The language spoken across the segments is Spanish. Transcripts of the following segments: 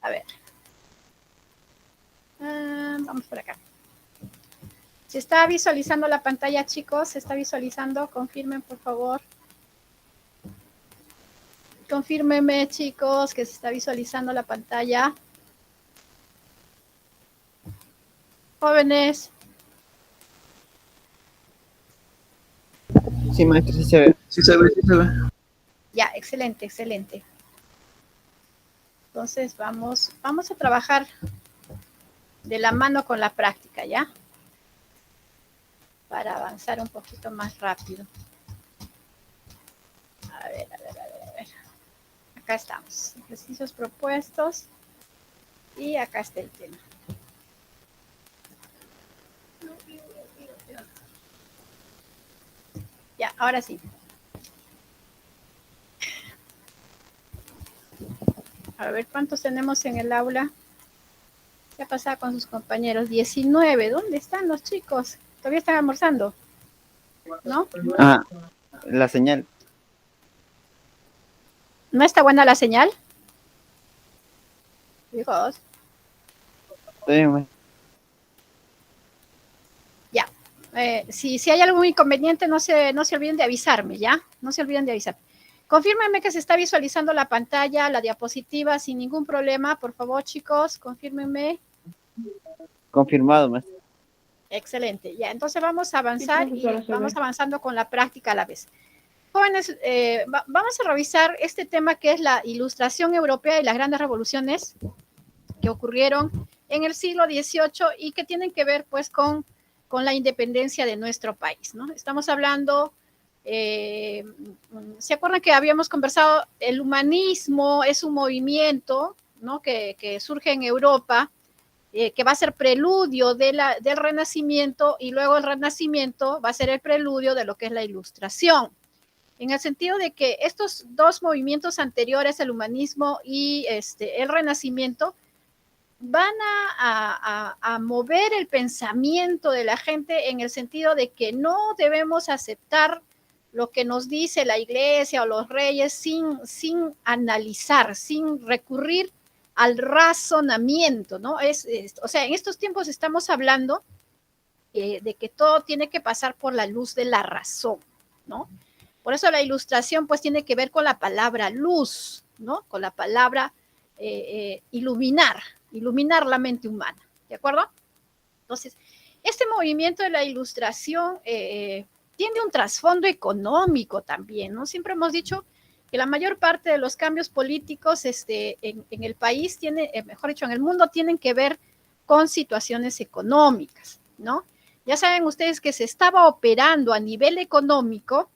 A ver. Vamos por acá. ¿Se está visualizando la pantalla, chicos? ¿Se está visualizando? Confirmen, por favor. Confírmenme, chicos, que se está visualizando la pantalla. Jóvenes. Sí, maestro, sí se ve. Sí se ve, sí se ve. Ya, excelente, excelente. Entonces vamos a trabajar de la mano con la práctica, ¿ya? Para avanzar un poquito más rápido. A ver. Acá estamos. Ejercicios propuestos. Y acá está el tema. Ya, ahora sí. A ver, ¿cuántos tenemos en el aula? ¿Qué ha pasado con sus compañeros? 19. ¿Dónde están los chicos? ¿Todavía están almorzando? ¿No? Ah, la señal. ¿No está buena la señal? Chicos. Sí, maestro. Ya. Si hay algún inconveniente, no se olviden de avisarme, ¿ya? No se olviden de avisar. Confírmenme que se está visualizando la pantalla, la diapositiva, sin ningún problema. Por favor, chicos, confírmenme. Confirmado, maestro. Excelente. Ya, entonces vamos a avanzar y vamos avanzando con la práctica a la vez. Jóvenes, vamos a revisar este tema que es la ilustración europea y las grandes revoluciones que ocurrieron en el siglo XVIII y que tienen que ver pues con la independencia de nuestro país, ¿no? Estamos hablando, ¿se acuerdan que habíamos conversado? El humanismo es un movimiento, ¿no? que surge en Europa, que va a ser preludio del Renacimiento, y luego el Renacimiento va a ser el preludio de lo que es la Ilustración, en el sentido de que estos dos movimientos anteriores, el humanismo y el Renacimiento, van a mover el pensamiento de la gente en el sentido de que no debemos aceptar lo que nos dice la iglesia o los reyes sin analizar, sin recurrir al razonamiento, ¿no? O sea, en estos tiempos estamos hablando de que todo tiene que pasar por la luz de la razón, ¿no? Por eso la ilustración pues tiene que ver con la palabra luz, ¿no? Con la palabra iluminar la mente humana, ¿de acuerdo? Entonces, este movimiento de la ilustración tiene un trasfondo económico también, ¿no? Siempre hemos dicho que la mayor parte de los cambios políticos en el país mejor dicho, en el mundo, tienen que ver con situaciones económicas, ¿no? Ya saben ustedes que se estaba operando a nivel económico,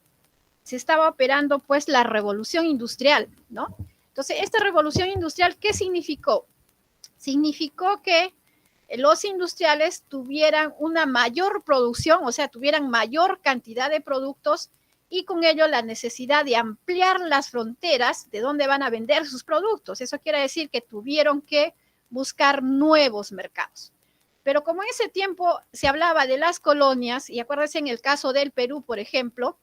se estaba operando pues la revolución industrial, ¿no? Entonces, esta revolución industrial, ¿qué significó? Significó que los industriales tuvieran una mayor producción, o sea, tuvieran mayor cantidad de productos, y con ello la necesidad de ampliar las fronteras de dónde van a vender sus productos. Eso quiere decir que tuvieron que buscar nuevos mercados. Pero como en ese tiempo se hablaba de las colonias, y acuérdense en el caso del Perú, por ejemplo,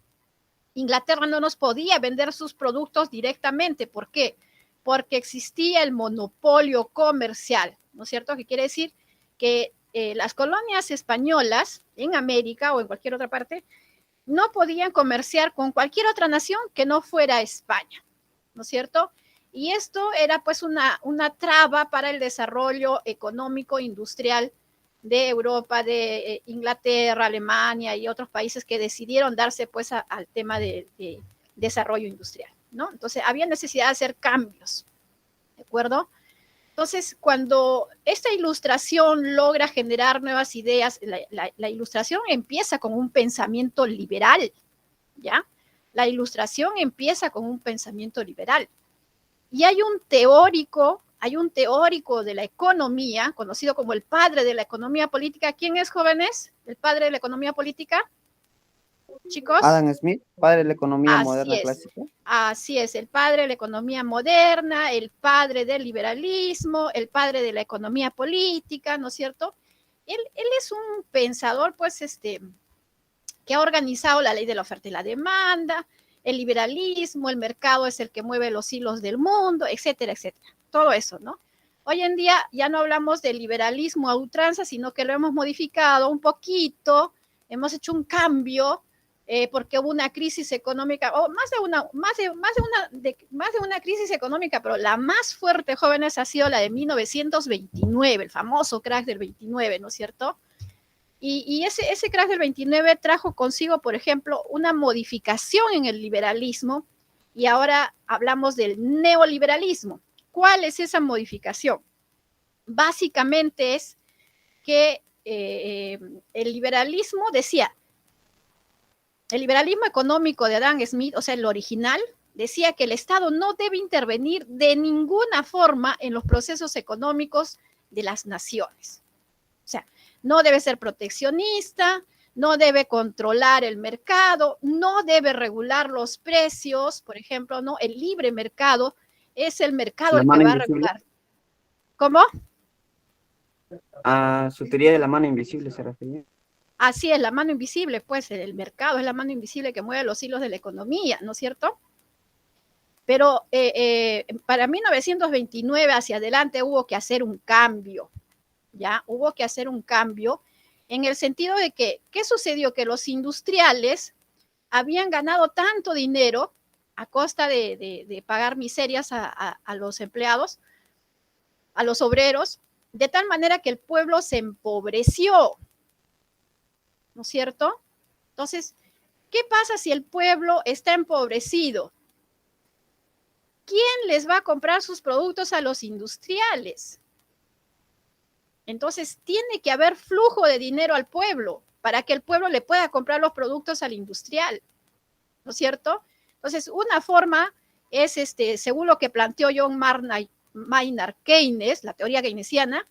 Inglaterra no nos podía vender sus productos directamente. ¿Por qué? Porque existía el monopolio comercial, ¿no es cierto? Que quiere decir que las colonias españolas en América o en cualquier otra parte no podían comerciar con cualquier otra nación que no fuera España, ¿no es cierto? Y esto era pues una traba para el desarrollo económico industrial de Europa, de Inglaterra, Alemania y otros países que decidieron darse pues al tema de desarrollo industrial, ¿no? Entonces había necesidad de hacer cambios, ¿de acuerdo? Entonces, cuando esta ilustración logra generar nuevas ideas, la ilustración empieza con un pensamiento liberal, ¿ya? La ilustración empieza con un pensamiento liberal. Y hay un teórico de la economía, conocido como el padre de la economía política. ¿Quién es, jóvenes? El padre de la economía política, chicos. Adam Smith, padre de la economía moderna Así es. clásica. Así es, el padre de la economía moderna, el padre del liberalismo, el padre de la economía política, ¿no es cierto? Él es un pensador, pues, que ha organizado la ley de la oferta y la demanda, el liberalismo, el mercado es el que mueve los hilos del mundo, etcétera, etcétera. Todo eso, ¿no? Hoy en día ya no hablamos de liberalismo a ultranza, sino que lo hemos modificado un poquito, hemos hecho un cambio, porque hubo una crisis económica, o más de una crisis económica, pero la más fuerte, jóvenes, ha sido la de 1929, el famoso crash del 29, ¿no es cierto? Y ese crash del 29 trajo consigo, por ejemplo, una modificación en el liberalismo, y ahora hablamos del neoliberalismo. ¿Cuál es esa modificación? Básicamente es que el liberalismo decía, el liberalismo económico de Adam Smith, o sea, el original, decía que el Estado no debe intervenir de ninguna forma en los procesos económicos de las naciones. O sea, no debe ser proteccionista, no debe controlar el mercado, no debe regular los precios, por ejemplo, ¿no? El libre mercado es el mercado el que va a regular. ¿Cómo? A su teoría de la mano invisible se refería. Así es, la mano invisible, pues el mercado es la mano invisible que mueve los hilos de la economía, ¿no es cierto? Pero para 1929 hacia adelante hubo que hacer un cambio, ¿ya? Hubo que hacer un cambio en el sentido de que, ¿qué sucedió? Que los industriales habían ganado tanto dinero a costa de pagar miserias a los empleados, a los obreros, de tal manera que el pueblo se empobreció, ¿no es cierto? Entonces, ¿qué pasa si el pueblo está empobrecido? ¿Quién les va a comprar sus productos a los industriales? Entonces, tiene que haber flujo de dinero al pueblo para que el pueblo le pueda comprar los productos al industrial, ¿no es cierto? Entonces, una forma es, según lo que planteó John Maynard Keynes, la teoría keynesiana,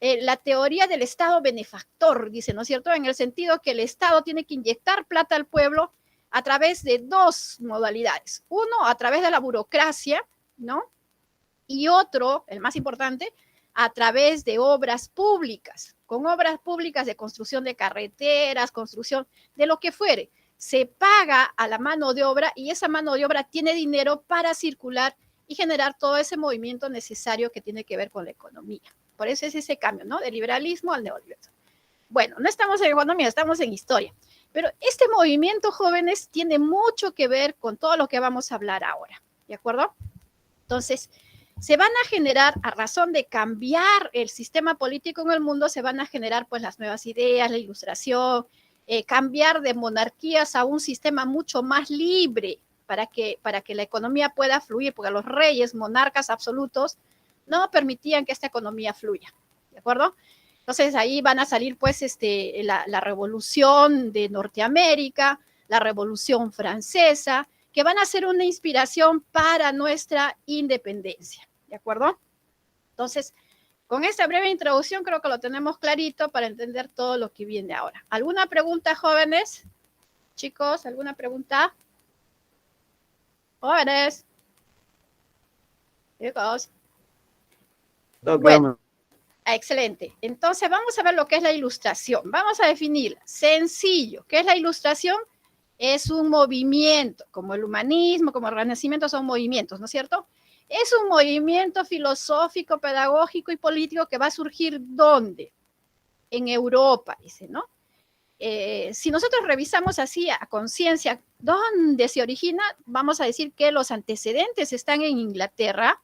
la teoría del Estado benefactor, dice, ¿no es cierto? En el sentido que el Estado tiene que inyectar plata al pueblo a través de dos modalidades. Uno, a través de la burocracia, ¿no? Y otro, el más importante, a través de obras públicas, con obras públicas de construcción de carreteras, construcción de lo que fuere. Se paga a la mano de obra y esa mano de obra tiene dinero para circular y generar todo ese movimiento necesario que tiene que ver con la economía. Por eso es ese cambio, ¿no? Del liberalismo al neoliberalismo. Bueno, no estamos en economía, estamos en historia. Pero este movimiento, jóvenes, tiene mucho que ver con todo lo que vamos a hablar ahora, ¿de acuerdo? Entonces, se van a generar, a razón de cambiar el sistema político en el mundo, se van a generar pues las nuevas ideas, la ilustración, cambiar de monarquías a un sistema mucho más libre para que la economía pueda fluir, porque los reyes, monarcas absolutos, no permitían que esta economía fluya, ¿de acuerdo? Entonces ahí van a salir pues la revolución de Norteamérica, la revolución francesa, que van a ser una inspiración para nuestra independencia, ¿de acuerdo? Entonces, con esta breve introducción creo que lo tenemos clarito para entender todo lo que viene ahora. ¿Alguna pregunta, jóvenes? Chicos, ¿alguna pregunta? Jóvenes. Chicos. Bueno, excelente. Entonces vamos a ver lo que es la ilustración. Vamos a definir sencillo. ¿Qué es la ilustración? Es un movimiento, como el humanismo, como el renacimiento son movimientos, ¿no es cierto? Es un movimiento filosófico, pedagógico y político que va a surgir ¿dónde? En Europa, dice, ¿no? Si nosotros revisamos así a conciencia dónde se origina, vamos a decir que los antecedentes están en Inglaterra,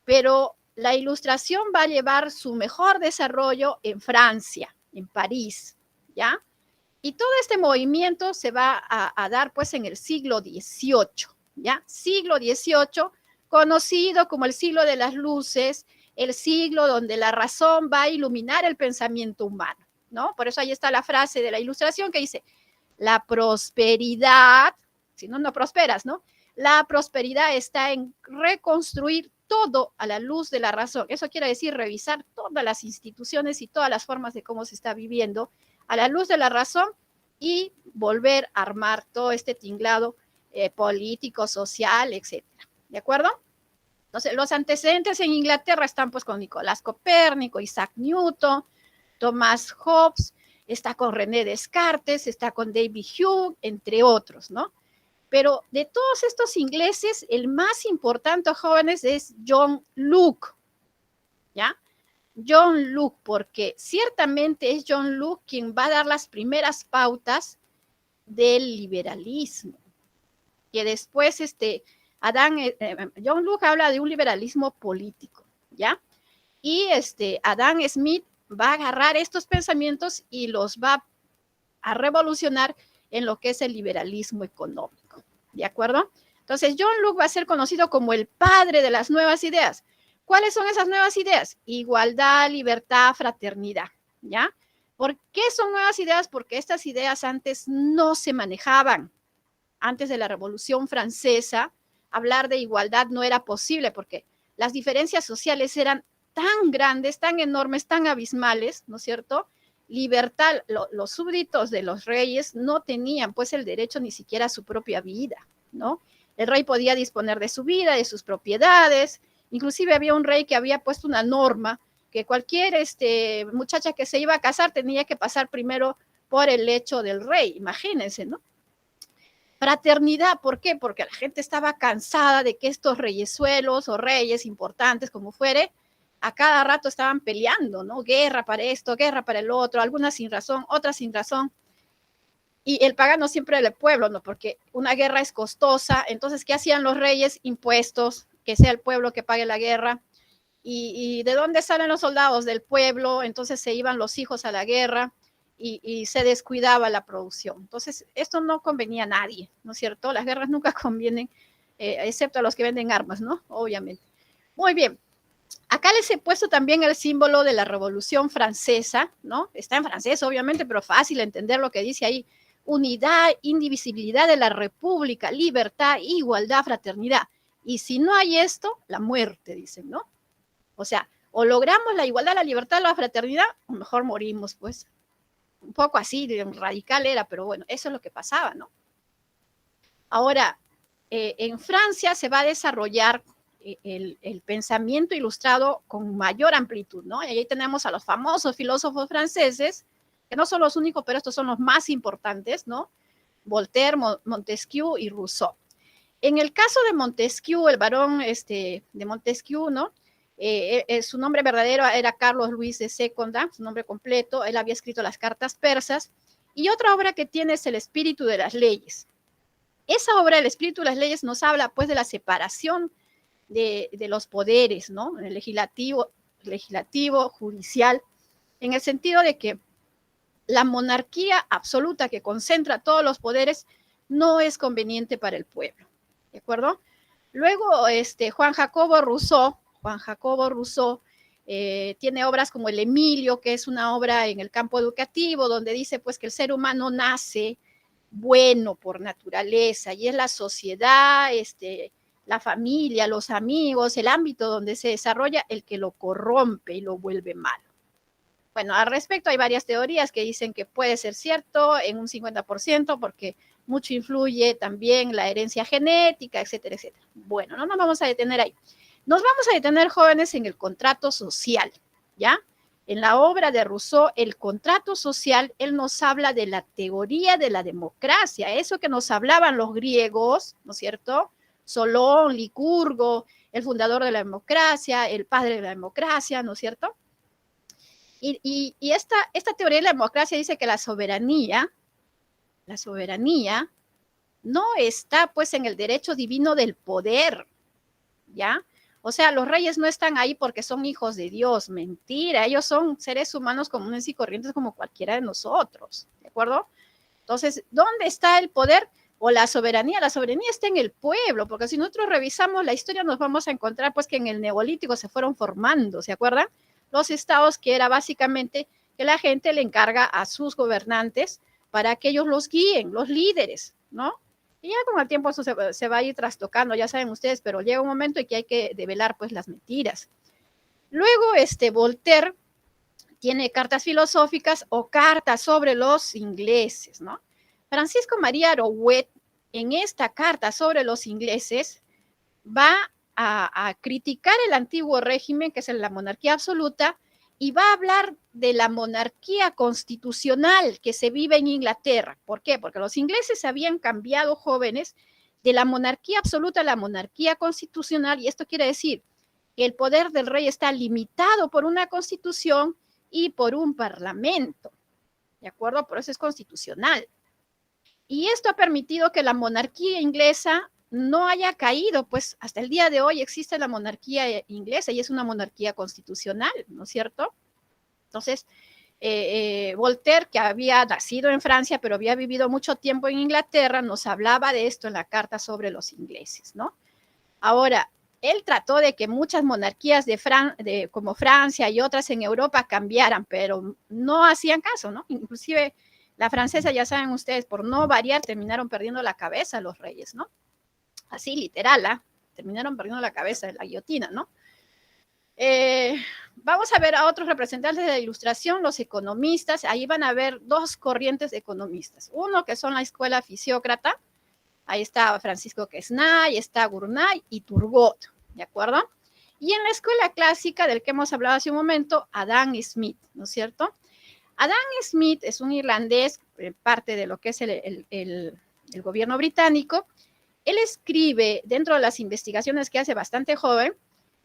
pero la ilustración va a llevar su mejor desarrollo en Francia, en París, ¿ya? Y todo este movimiento se va a dar pues en el siglo XVIII, ¿ya? Siglo XVIII, conocido como el siglo de las luces, el siglo donde la razón va a iluminar el pensamiento humano, ¿no? Por eso ahí está la frase de la ilustración que dice, la prosperidad, si no, no prosperas, ¿no? La prosperidad está en reconstruir todo a la luz de la razón. Eso quiere decir revisar todas las instituciones y todas las formas de cómo se está viviendo a la luz de la razón y volver a armar todo este tinglado político, social, etcétera. ¿De acuerdo? Entonces, los antecedentes en Inglaterra están pues con Nicolás Copérnico, Isaac Newton, Thomas Hobbes, está con René Descartes, está con David Hume, entre otros, ¿no? Pero de todos estos ingleses, el más importante, jóvenes, es John Locke. ¿ya? John Locke, porque ciertamente es John Locke quien va a dar las primeras pautas del liberalismo, que después John Locke habla de un liberalismo político, ¿ya? Y Adam Smith va a agarrar estos pensamientos y los va a revolucionar en lo que es el liberalismo económico, ¿de acuerdo? Entonces, John Locke va a ser conocido como el padre de las nuevas ideas. ¿Cuáles son esas nuevas ideas? Igualdad, libertad, fraternidad, ¿ya? ¿Por qué son nuevas ideas? Porque estas ideas antes no se manejaban. Antes de la Revolución Francesa, hablar de igualdad no era posible porque las diferencias sociales eran tan grandes, tan enormes, tan abismales, ¿no es cierto? Libertad, los súbditos de los reyes no tenían pues el derecho ni siquiera a su propia vida, ¿no? El rey podía disponer de su vida, de sus propiedades, inclusive había un rey que había puesto una norma que cualquier muchacha que se iba a casar tenía que pasar primero por el lecho del rey, imagínense, ¿no? Fraternidad, ¿por qué? Porque la gente estaba cansada de que estos reyesuelos o reyes importantes, como fuere, a cada rato estaban peleando, ¿no? Guerra para esto, guerra para el otro, algunas sin razón, otras sin razón. Y el pagano siempre era el pueblo, ¿no? Porque una guerra es costosa. Entonces, ¿qué hacían los reyes? Impuestos, que sea el pueblo que pague la guerra. ¿Y de dónde salen los soldados? Del pueblo. Entonces se iban los hijos a la guerra y se descuidaba la producción. Entonces, esto no convenía a nadie, ¿no es cierto? Las guerras nunca convienen, excepto a los que venden armas, ¿no? Obviamente. Muy bien. Acá les he puesto también el símbolo de la Revolución Francesa, ¿no? Está en francés, obviamente, pero fácil entender lo que dice ahí. Unidad, indivisibilidad de la República, libertad, igualdad, fraternidad. Y si no hay esto, la muerte, dicen, ¿no? O sea, o logramos la igualdad, la libertad, la fraternidad, o mejor morimos, pues. Un poco así, radical era, pero bueno, eso es lo que pasaba, ¿no? Ahora, en Francia se va a desarrollar el pensamiento ilustrado con mayor amplitud, ¿no? Y ahí tenemos a los famosos filósofos franceses, que no son los únicos, pero estos son los más importantes, ¿no? Voltaire, Montesquieu y Rousseau. En el caso de Montesquieu, el varón de Montesquieu, ¿no? Su nombre verdadero era Carlos Luis de Séconda, su nombre completo. Él había escrito las cartas persas. Y otra obra que tiene es El espíritu de las leyes. Esa obra, El espíritu de las leyes, nos habla pues de la separación de los poderes, ¿no? El legislativo, judicial, en el sentido de que la monarquía absoluta que concentra todos los poderes no es conveniente para el pueblo, ¿de acuerdo? Luego, Juan Jacobo Rousseau tiene obras como El Emilio, que es una obra en el campo educativo, donde dice pues que el ser humano nace bueno por naturaleza, y es la sociedad, la familia, los amigos, el ámbito donde se desarrolla el que lo corrompe y lo vuelve malo. Bueno, al respecto hay varias teorías que dicen que puede ser cierto en un 50%, porque mucho influye también la herencia genética, etcétera, etcétera. Bueno, no nos vamos a detener ahí. Nos vamos a detener, jóvenes, en el contrato social, ¿ya? En la obra de Rousseau, el contrato social, él nos habla de la teoría de la democracia, eso que nos hablaban los griegos, ¿no es cierto? Solón, Licurgo, el fundador de la democracia, el padre de la democracia, ¿no es cierto? Y esta teoría de la democracia dice que la soberanía no está pues en el derecho divino del poder, ¿ya? O sea, los reyes no están ahí porque son hijos de Dios, mentira, ellos son seres humanos comunes y corrientes como cualquiera de nosotros, ¿de acuerdo? Entonces, ¿dónde está el poder o la soberanía? La soberanía está en el pueblo, porque si nosotros revisamos la historia nos vamos a encontrar pues que en el Neolítico se fueron formando, ¿se acuerdan? Los estados, que era básicamente que la gente le encarga a sus gobernantes para que ellos los guíen, los líderes, ¿no? Y ya con el tiempo eso se va a ir trastocando, ya saben ustedes, pero llega un momento en que hay que develar pues las mentiras. Luego, Voltaire tiene cartas filosóficas o cartas sobre los ingleses, ¿no? Francisco María Arouet, en esta carta sobre los ingleses, va a criticar el antiguo régimen, que es la monarquía absoluta, y va a hablar de la monarquía constitucional que se vive en Inglaterra. ¿Por qué? Porque los ingleses habían cambiado, jóvenes, de la monarquía absoluta a la monarquía constitucional, y esto quiere decir que el poder del rey está limitado por una constitución y por un parlamento, ¿de acuerdo? Por eso es constitucional. Y esto ha permitido que la monarquía inglesa no haya caído, pues hasta el día de hoy existe la monarquía inglesa y es una monarquía constitucional, ¿no es cierto? Entonces, Voltaire, que había nacido en Francia, pero había vivido mucho tiempo en Inglaterra, nos hablaba de esto en la carta sobre los ingleses, ¿no? Ahora, él trató de que muchas monarquías como Francia y otras en Europa cambiaran, pero no hacían caso, ¿no? Inclusive la francesa, ya saben ustedes, por no variar, terminaron perdiendo la cabeza los reyes, ¿no? Así, literal, ¿eh? Terminaron perdiendo la cabeza de la guillotina, ¿no? Vamos a ver a otros representantes de la Ilustración, los economistas. Ahí van a ver dos corrientes de economistas. Uno que son la escuela fisiócrata. Ahí está Francisco Quesnay, está Gournay y Turgot, ¿de acuerdo? Y en la escuela clásica, del que hemos hablado hace un momento, Adam Smith, ¿no es cierto? Adam Smith es un irlandés, parte de lo que es el gobierno británico. Él escribe, dentro de las investigaciones que hace bastante joven,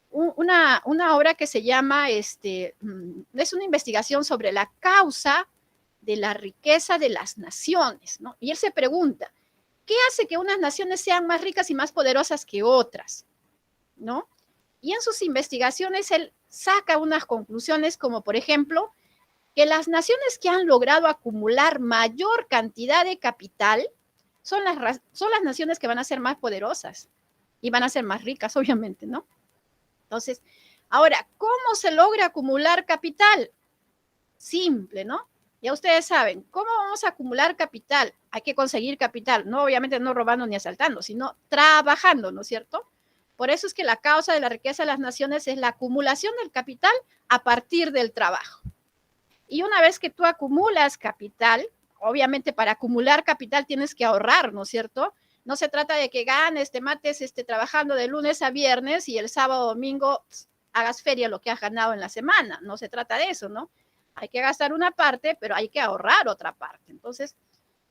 una obra que se llama, es una investigación sobre la causa de la riqueza de las naciones, ¿no? Y él se pregunta, ¿qué hace que unas naciones sean más ricas y más poderosas que otras? ¿No? Y en sus investigaciones él saca unas conclusiones como, por ejemplo, que las naciones que han logrado acumular mayor cantidad de capital son las naciones que van a ser más poderosas y van a ser más ricas, obviamente, ¿no? Entonces, ahora, ¿cómo se logra acumular capital? Simple, ¿no? Ya ustedes saben, ¿cómo vamos a acumular capital? Hay que conseguir capital, no obviamente no robando ni asaltando, sino trabajando, ¿no es cierto? Por eso es que la causa de la riqueza de las naciones es la acumulación del capital a partir del trabajo. Y una vez que tú acumulas capital, obviamente para acumular capital tienes que ahorrar, ¿no es cierto? No se trata de que ganes, te mates trabajando de lunes a viernes y el sábado o domingo hagas feria lo que has ganado en la semana. No se trata de eso, ¿no? Hay que gastar una parte, pero hay que ahorrar otra parte. Entonces,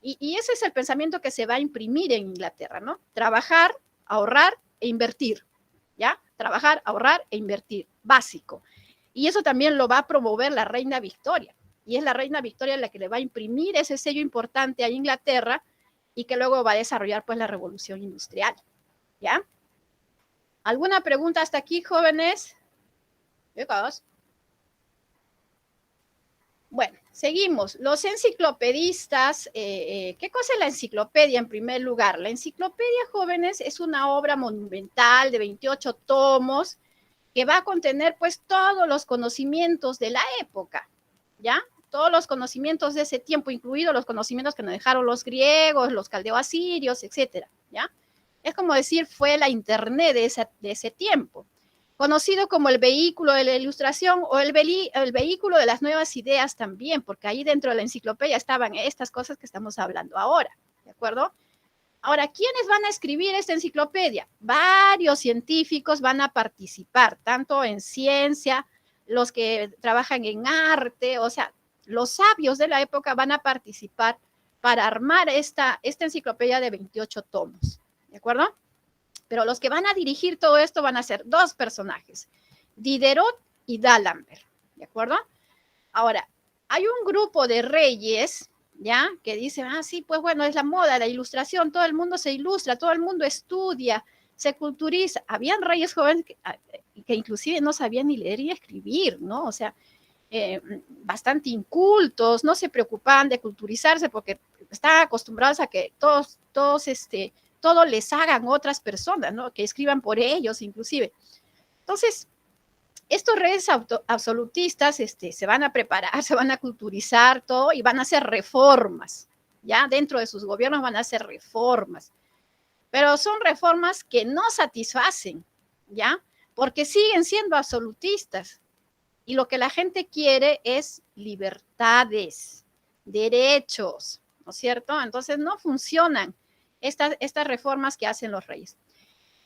y ese es el pensamiento que se va a imprimir en Inglaterra, ¿no? Trabajar, ahorrar e invertir, ¿ya? Trabajar, ahorrar e invertir, básico. Y eso también lo va a promover la reina Victoria. Y es la reina Victoria la que le va a imprimir ese sello importante a Inglaterra y que luego va a desarrollar pues la revolución industrial, ¿ya? ¿Alguna pregunta hasta aquí, jóvenes? Chicos. Bueno, seguimos. Los enciclopedistas, ¿qué cosa es la enciclopedia en primer lugar? La enciclopedia, jóvenes, es una obra monumental de 28 tomos que va a contener pues todos los conocimientos de la época, ¿ya? Todos los conocimientos de ese tiempo, incluidos los conocimientos que nos dejaron los griegos, los caldeo-asirios, etcétera, ¿ya? Es como decir, fue la internet de ese tiempo, conocido como el vehículo de la ilustración o el vehículo de las nuevas ideas también, porque ahí dentro de la enciclopedia estaban estas cosas que estamos hablando ahora, ¿de acuerdo? Ahora, ¿quiénes van a escribir esta enciclopedia? Varios científicos van a participar, tanto en ciencia, los que trabajan en arte, o sea, los sabios de la época van a participar para armar esta enciclopedia de 28 tomos, ¿de acuerdo? Pero los que van a dirigir todo esto van a ser dos personajes, Diderot y D'Alembert, ¿de acuerdo? Ahora, hay un grupo de reyes, ¿ya? Que dicen, sí, pues bueno, es la moda, la ilustración, todo el mundo se ilustra, todo el mundo estudia, se culturiza. Habían reyes jóvenes que inclusive no sabían ni leer ni escribir, ¿no? O sea, bastante incultos, no se preocupaban de culturizarse porque estaban acostumbrados a que todo les hagan otras personas, ¿no? Que escriban por ellos inclusive. Entonces, estos reyes absolutistas se van a preparar, se van a culturizar todo y van a hacer reformas, ¿ya? Dentro de sus gobiernos van a hacer reformas, pero son reformas que no satisfacen, ¿ya? Porque siguen siendo absolutistas y lo que la gente quiere es libertades, derechos, ¿no es cierto? Entonces no funcionan estas reformas que hacen los reyes.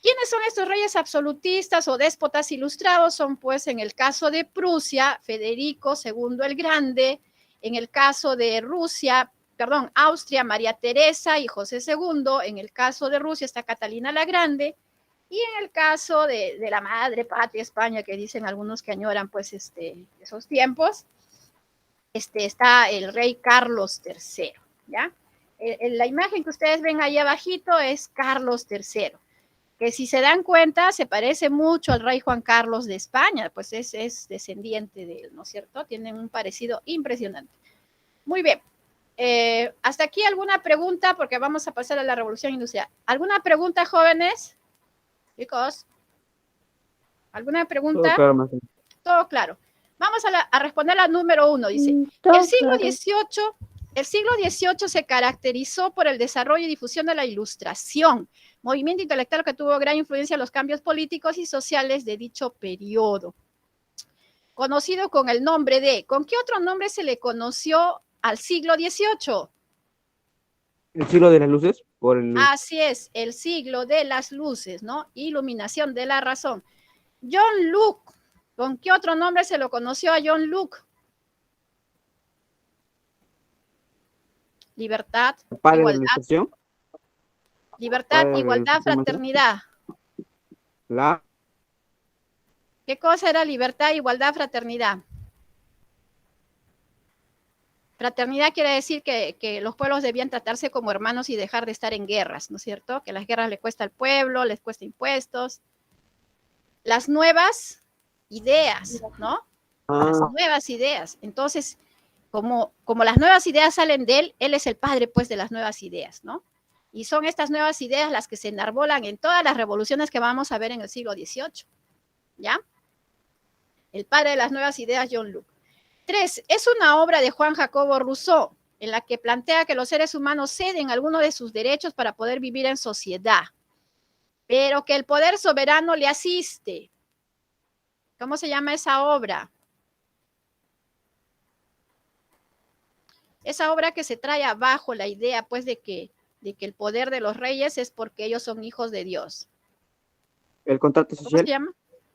¿Quiénes son estos reyes absolutistas o déspotas ilustrados? Son, pues, en el caso de Prusia, Federico II el Grande, en el caso de Austria, María Teresa y José II, en el caso de Rusia está Catalina la Grande, Y en el caso de la madre patria España, que dicen algunos que añoran pues esos tiempos, está el rey Carlos III, ¿ya? La imagen que ustedes ven ahí abajito es Carlos III, que si se dan cuenta se parece mucho al rey Juan Carlos de España, pues es descendiente de él, ¿no es cierto? Tienen un parecido impresionante. Muy bien. Hasta aquí alguna pregunta, porque vamos a pasar a la revolución industrial. ¿Alguna pregunta, jóvenes? Chicos, ¿alguna Todo pregunta? claro, maestra. Todo claro. Vamos a responder la número 1. Dice, Todo el siglo claro. XVIII, el siglo XVIII se caracterizó por el desarrollo y difusión de la Ilustración, movimiento intelectual que tuvo gran influencia en los cambios políticos y sociales de dicho periodo. Conocido con el nombre de, ¿con qué otro nombre se le conoció al siglo XVIII? El siglo de las luces, por el... Así es, el siglo de las luces, ¿no? Iluminación de la razón. John Locke, ¿con qué otro nombre se lo conoció a John Locke? Libertad, padre de la igualdad, ilustración. libertad, Padre de la igualdad, ilustración, maestra. fraternidad. La... ¿Qué cosa era libertad, igualdad, fraternidad? Fraternidad quiere decir que los pueblos debían tratarse como hermanos y dejar de estar en guerras, ¿no es cierto? Que las guerras le cuesta al pueblo, les cuesta impuestos. Las nuevas ideas, ¿no? Las nuevas ideas. Entonces, como las nuevas ideas salen de él es el padre, pues, de las nuevas ideas, ¿no? Y son estas nuevas ideas las que se enarbolan en todas las revoluciones que vamos a ver en el siglo XVIII, ¿ya? El padre de las nuevas ideas, John Locke. 3. Es una obra de Juan Jacobo Rousseau, en la que plantea que los seres humanos ceden algunos de sus derechos para poder vivir en sociedad, pero que el poder soberano le asiste. ¿Cómo se llama esa obra? Esa obra que se trae abajo la idea, pues, de que el poder de los reyes es porque ellos son hijos de Dios. El contrato ¿Cómo social. se llama?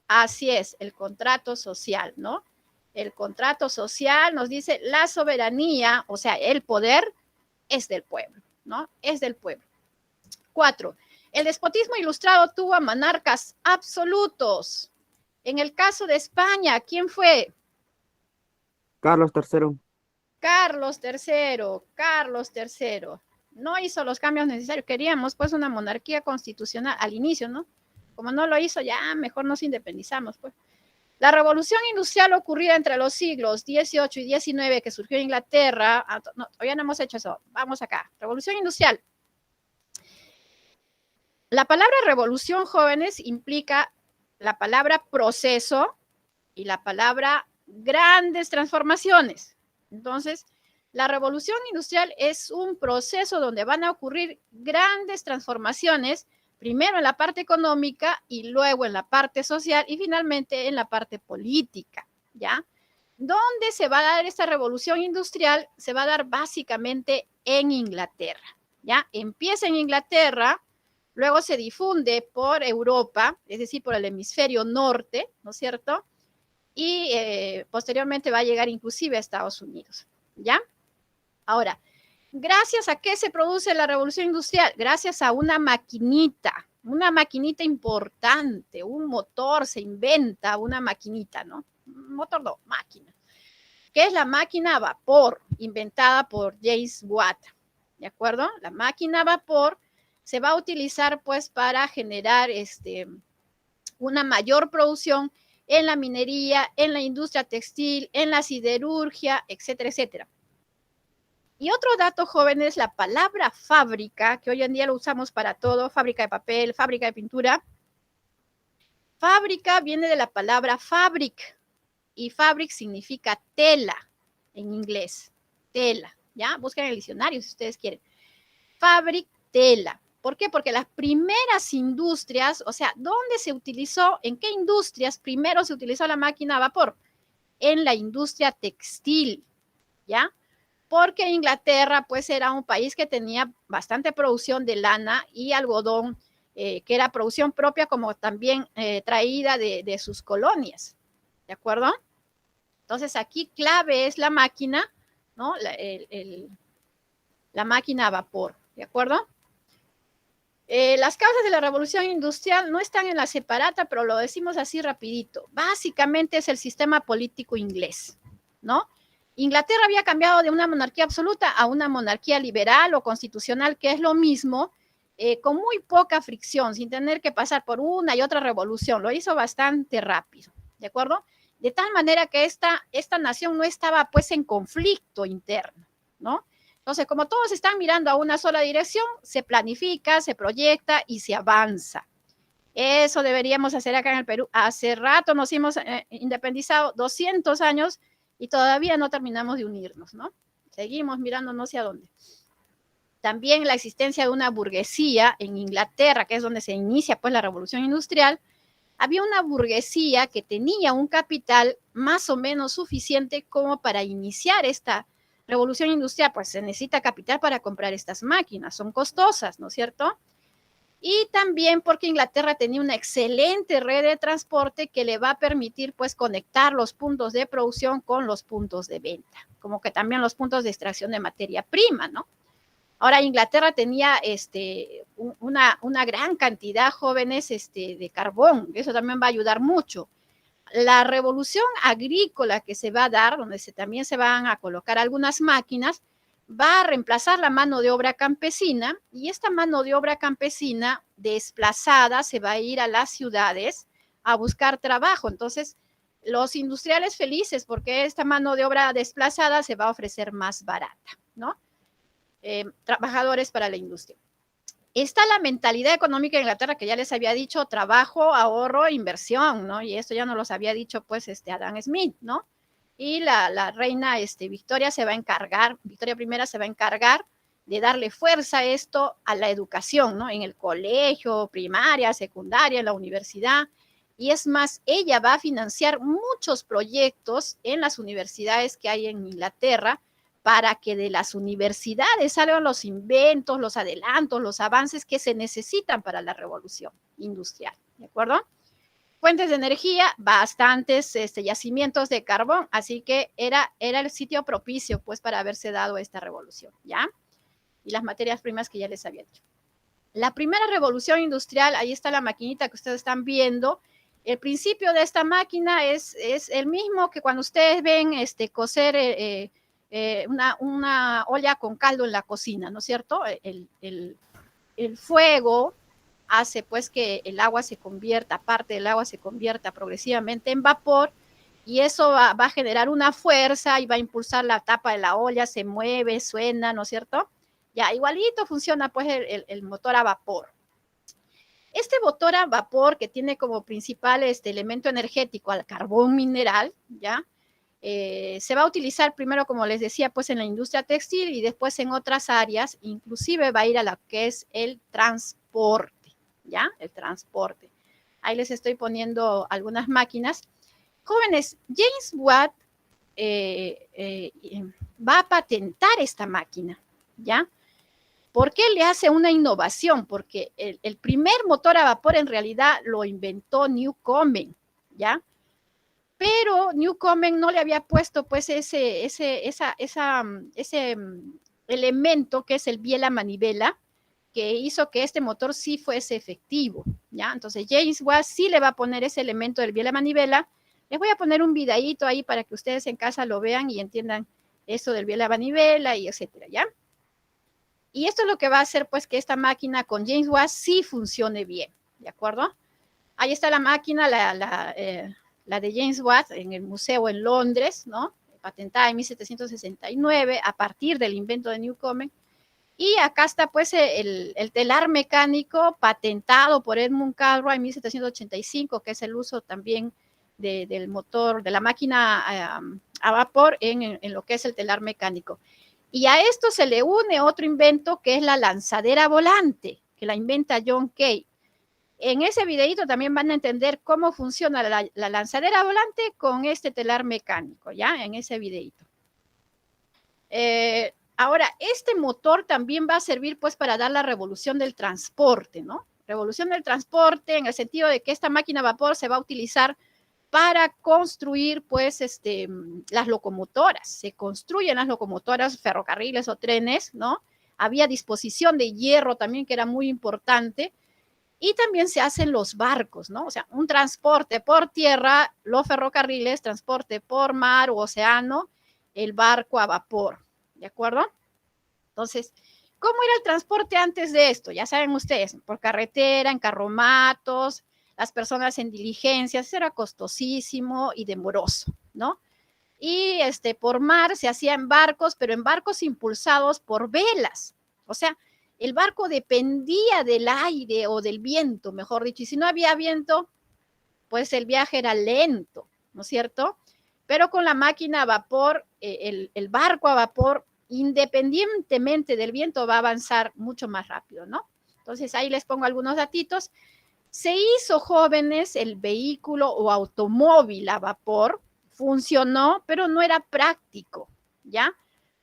Así es, el contrato social, ¿no? El contrato social nos dice la soberanía, o sea, el poder es del pueblo, ¿no? Es del pueblo. 4. El despotismo ilustrado tuvo a monarcas absolutos. En el caso de España, ¿quién fue? Carlos III. Carlos III, Carlos III. No hizo los cambios necesarios. Queríamos pues una monarquía constitucional al inicio, ¿no? Como no lo hizo, ya mejor nos independizamos, pues. La revolución industrial ocurrida entre los siglos XVIII y XIX, que surgió en Inglaterra, no, todavía no hemos hecho eso, vamos acá. Revolución industrial. La palabra revolución, jóvenes, implica la palabra proceso y la palabra grandes transformaciones. Entonces, la revolución industrial es un proceso donde van a ocurrir grandes transformaciones, primero en la parte económica y luego en la parte social y finalmente en la parte política, ¿ya? ¿Dónde se va a dar esta revolución industrial? Se va a dar básicamente en Inglaterra, ¿ya? Empieza en Inglaterra, luego se difunde por Europa, es decir, por el hemisferio norte, ¿no es cierto? Y posteriormente va a llegar inclusive a Estados Unidos, ¿ya? Ahora, ¿gracias a qué se produce la revolución industrial? Gracias a una maquinita importante, un motor, se inventa una maquinita, ¿no? Motor no, máquina. ¿Qué es la máquina a vapor? Inventada por James Watt, ¿de acuerdo? La máquina a vapor se va a utilizar pues para generar una mayor producción en la minería, en la industria textil, en la siderurgia, etcétera, etcétera. Y otro dato, jóvenes, la palabra fábrica, que hoy en día lo usamos para todo, fábrica de papel, fábrica de pintura. Fábrica viene de la palabra fabric, y fabric significa tela en inglés, tela, ¿ya? Busquen el diccionario si ustedes quieren. Fabric, tela. ¿Por qué? Porque las primeras industrias, o sea, ¿dónde se utilizó, en qué industrias primero se utilizó la máquina a vapor? En la industria textil, ¿ya? Porque Inglaterra, pues, era un país que tenía bastante producción de lana y algodón, que era producción propia, como también traída de sus colonias, ¿de acuerdo? Entonces, aquí clave es la máquina, ¿no? La máquina a vapor, ¿de acuerdo? Las causas de la revolución industrial no están en la separata, pero lo decimos así rapidito. Básicamente es el sistema político inglés, ¿no? Inglaterra había cambiado de una monarquía absoluta a una monarquía liberal o constitucional, que es lo mismo, con muy poca fricción, sin tener que pasar por una y otra revolución. Lo hizo bastante rápido, ¿de acuerdo? De tal manera que esta nación no estaba pues en conflicto interno, ¿no? Entonces, como todos están mirando a una sola dirección, se planifica, se proyecta y se avanza. Eso deberíamos hacer acá en el Perú. Hace rato nos hemos independizado, 200 años, y todavía no terminamos de unirnos, ¿no? Seguimos mirando no sé a dónde. También la existencia de una burguesía en Inglaterra, que es donde se inicia pues la revolución industrial. Había una burguesía que tenía un capital más o menos suficiente como para iniciar esta revolución industrial. Pues se necesita capital para comprar estas máquinas, son costosas, ¿no es cierto? Y también porque Inglaterra tenía una excelente red de transporte que le va a permitir pues conectar los puntos de producción con los puntos de venta, como que también los puntos de extracción de materia prima, ¿no? Ahora Inglaterra tenía una gran cantidad jóvenes de carbón, eso también va a ayudar mucho. La revolución agrícola que se va a dar, donde también se van a colocar algunas máquinas, va a reemplazar la mano de obra campesina, y esta mano de obra campesina desplazada se va a ir a las ciudades a buscar trabajo. Entonces, los industriales felices porque esta mano de obra desplazada se va a ofrecer más barata, ¿no? Trabajadores para la industria. Está la mentalidad económica de Inglaterra, que ya les había dicho, trabajo, ahorro, inversión, ¿no? Y esto ya nos los había dicho, pues, Adam Smith, ¿no? Y la reina Victoria se va a encargar, Victoria I se va a encargar de darle fuerza a esto a la educación, ¿no? En el colegio, primaria, secundaria, en la universidad. Y es más, ella va a financiar muchos proyectos en las universidades que hay en Inglaterra, para que de las universidades salgan los inventos, los adelantos, los avances que se necesitan para la revolución industrial, ¿de acuerdo? Fuentes de energía, bastantes yacimientos de carbón, así que era el sitio propicio pues para haberse dado esta revolución, ¿ya? Y las materias primas que ya les había dicho. La primera revolución industrial, ahí está la maquinita que ustedes están viendo. El principio de esta máquina es el mismo que cuando ustedes ven cocer una olla con caldo en la cocina, ¿no es cierto? El fuego hace pues que el agua se convierta, parte del agua se convierta progresivamente en vapor, y eso va a generar una fuerza y va a impulsar la tapa de la olla, se mueve, suena, ¿no es cierto? Ya, igualito funciona pues el motor a vapor. Este motor a vapor, que tiene como principal elemento energético al carbón mineral, ¿ya? Se va a utilizar primero, como les decía, pues en la industria textil, y después en otras áreas, inclusive va a ir a lo que es el transporte, ¿ya? El transporte. Ahí les estoy poniendo algunas máquinas. Jóvenes, James Watt va a patentar esta máquina, ¿ya? ¿Por qué le hace una innovación? Porque el primer motor a vapor en realidad lo inventó Newcomen, ¿ya? Pero Newcomen no le había puesto pues ese elemento que es el biela manivela, que hizo que este motor sí fuese efectivo, ¿ya? Entonces James Watt sí le va a poner ese elemento del biela manivela. Les voy a poner un videíto ahí para que ustedes en casa lo vean y entiendan eso del biela manivela y etcétera, ¿ya? Y esto es lo que va a hacer pues que esta máquina con James Watt sí funcione bien, ¿de acuerdo? Ahí está la máquina, la de James Watt en el museo en Londres, ¿no? Patentada en 1769 a partir del invento de Newcomen. Y acá está pues el telar mecánico patentado por Edmund Carroll en 1785, que es el uso también del motor, de la máquina a vapor en lo que es el telar mecánico. Y a esto se le une otro invento que es la lanzadera volante, que la inventa John Kay. En ese videito también van a entender cómo funciona la lanzadera volante con este telar mecánico, ¿ya? En ese videito. Ahora, este motor también va a servir pues para dar la revolución del transporte, ¿no? Revolución del transporte en el sentido de que esta máquina a vapor se va a utilizar para construir pues las locomotoras. Se construyen las locomotoras, ferrocarriles o trenes, ¿no? había disposición de hierro también, que era muy importante, y también se hacen los barcos, ¿no? O sea, un transporte por tierra, los ferrocarriles, transporte por mar o océano, el barco a vapor, ¿de acuerdo? Entonces, ¿cómo era el transporte antes de esto? Ya saben ustedes, por carretera, en carromatos, las personas en diligencias, era costosísimo y demoroso, ¿no? Y por mar se hacía en barcos, pero en barcos impulsados por velas. O sea, el barco dependía del aire o del viento, mejor dicho, y si no había viento, pues el viaje era lento, ¿no es cierto? Pero con la máquina a vapor, el barco a vapor, independientemente del viento, va a avanzar mucho más rápido, ¿no? Entonces ahí les pongo algunos datitos. Se hizo, jóvenes, el vehículo o automóvil a vapor, funcionó, pero no era práctico, ¿ya?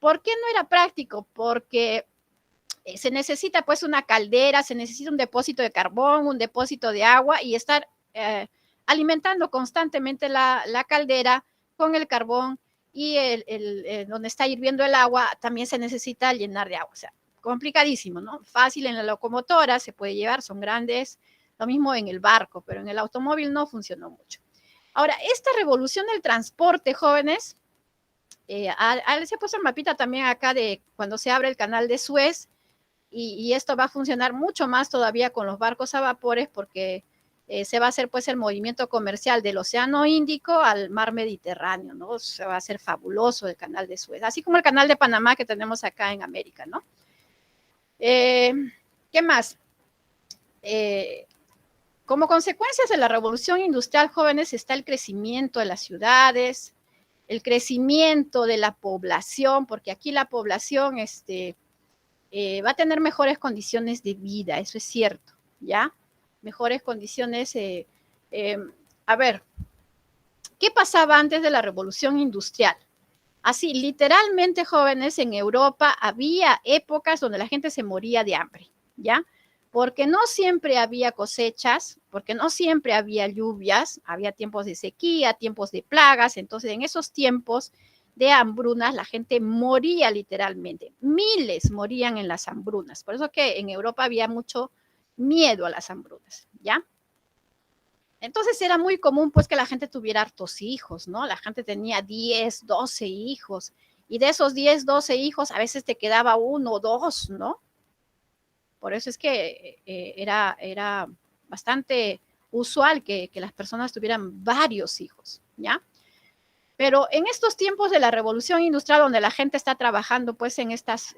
¿Por qué no era práctico? Porque se necesita pues una caldera, se necesita un depósito de carbón, un depósito de agua y estar alimentando constantemente la caldera con el carbón y donde está hirviendo el agua también se necesita llenar de agua. O sea, complicadísimo, ¿no? Fácil en la locomotora, se puede llevar, son grandes, lo mismo en el barco, pero en el automóvil no funcionó mucho. Ahora, esta revolución del transporte, jóvenes, se ha puesto el mapita también acá de cuando se abre el canal de Suez, y esto va a funcionar mucho más todavía con los barcos a vapores porque se va a hacer pues el movimiento comercial del Océano Índico al mar Mediterráneo, ¿no? Se va a hacer fabuloso el canal de Suez, así como el canal de Panamá que tenemos acá en América, ¿no? ¿Qué más? Como consecuencias de la revolución industrial, jóvenes, está el crecimiento de las ciudades, el crecimiento de la población, porque aquí la población va a tener mejores condiciones de vida, eso es cierto, ¿ya? Mejores condiciones. A ver, ¿qué pasaba antes de la revolución industrial? Así, literalmente, jóvenes, en Europa había épocas donde la gente se moría de hambre, ¿ya? Porque no siempre había cosechas, porque no siempre había lluvias, había tiempos de sequía, tiempos de plagas, entonces en esos tiempos de hambrunas la gente moría literalmente, miles morían en las hambrunas, por eso que en Europa había mucho miedo a las hambrunas, ¿ya? Entonces era muy común pues que la gente tuviera hartos hijos, ¿no? La gente tenía 10, 12 hijos, y de esos 10, 12 hijos a veces te quedaba uno o dos, ¿no? Por eso es que era bastante usual que las personas tuvieran varios hijos, ¿ya? Pero en estos tiempos de la revolución industrial, donde la gente está trabajando pues en estas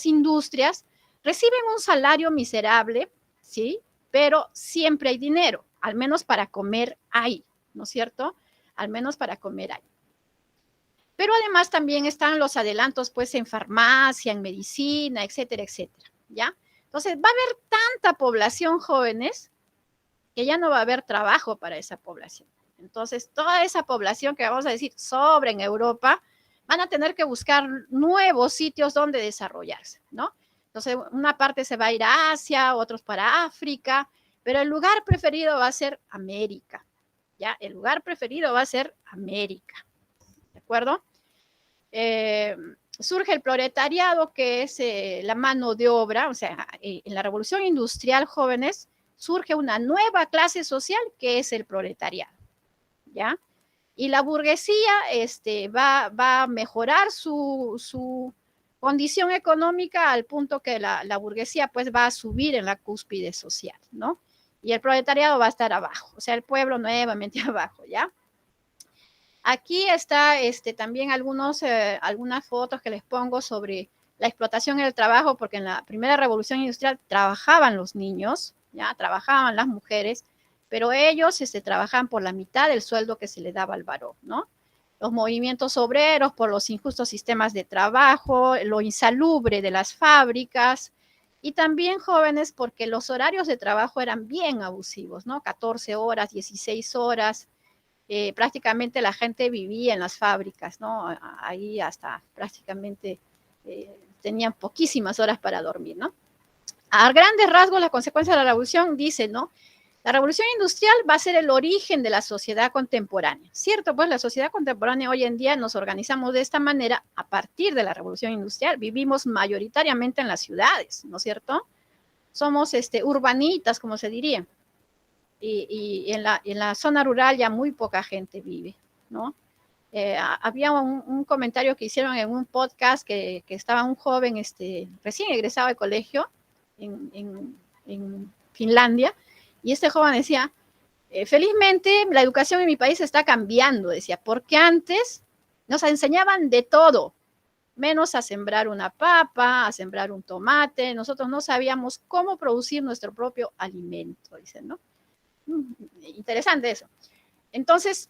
industrias, reciben un salario miserable, ¿sí? Pero siempre hay dinero, al menos para comer hay, ¿no es cierto? Al menos para comer hay. Pero además también están los adelantos pues en farmacia, en medicina, etcétera, etcétera, ¿ya? Entonces va a haber tanta población, jóvenes, que ya no va a haber trabajo para esa población. Entonces, toda esa población que vamos a decir sobra en Europa, van a tener que buscar nuevos sitios donde desarrollarse, ¿no? Entonces, una parte se va a ir a Asia, otros para África, pero el lugar preferido va a ser América, ¿ya? El lugar preferido va a ser América, ¿de acuerdo? Surge el proletariado, que es la mano de obra, o sea, en la revolución industrial, jóvenes, surge una nueva clase social que es el proletariado, ¿ya? Y la burguesía va a mejorar su condición económica al punto que la burguesía pues va a subir en la cúspide social, ¿no? Y el proletariado va a estar abajo, o sea, el pueblo nuevamente abajo, ¿ya? Aquí está también algunas fotos que les pongo sobre la explotación en el trabajo, porque en la primera revolución industrial trabajaban los niños, ya trabajaban las mujeres, pero ellos trabajaban por la mitad del sueldo que se le daba al varón, ¿no? Los movimientos obreros por los injustos sistemas de trabajo, lo insalubre de las fábricas, y también, jóvenes, porque los horarios de trabajo eran bien abusivos, ¿no? 14 horas, 16 horas, prácticamente la gente vivía en las fábricas, ¿no? Ahí hasta prácticamente tenían poquísimas horas para dormir, ¿no? A grandes rasgos, la consecuencia de la revolución dice, ¿no? La revolución industrial va a ser el origen de la sociedad contemporánea, ¿cierto? Pues la sociedad contemporánea hoy en día nos organizamos de esta manera a partir de la revolución industrial. Vivimos mayoritariamente en las ciudades, ¿no es cierto? Somos urbanitas, como se diría. Y en la zona rural ya muy poca gente vive, ¿no? Había un comentario que hicieron en un podcast que estaba un joven recién egresado de colegio en Finlandia, y este joven decía, felizmente la educación en mi país está cambiando, decía, porque antes nos enseñaban de todo, menos a sembrar una papa, a sembrar un tomate, nosotros no sabíamos cómo producir nuestro propio alimento, dicen, ¿no? Interesante eso. Entonces,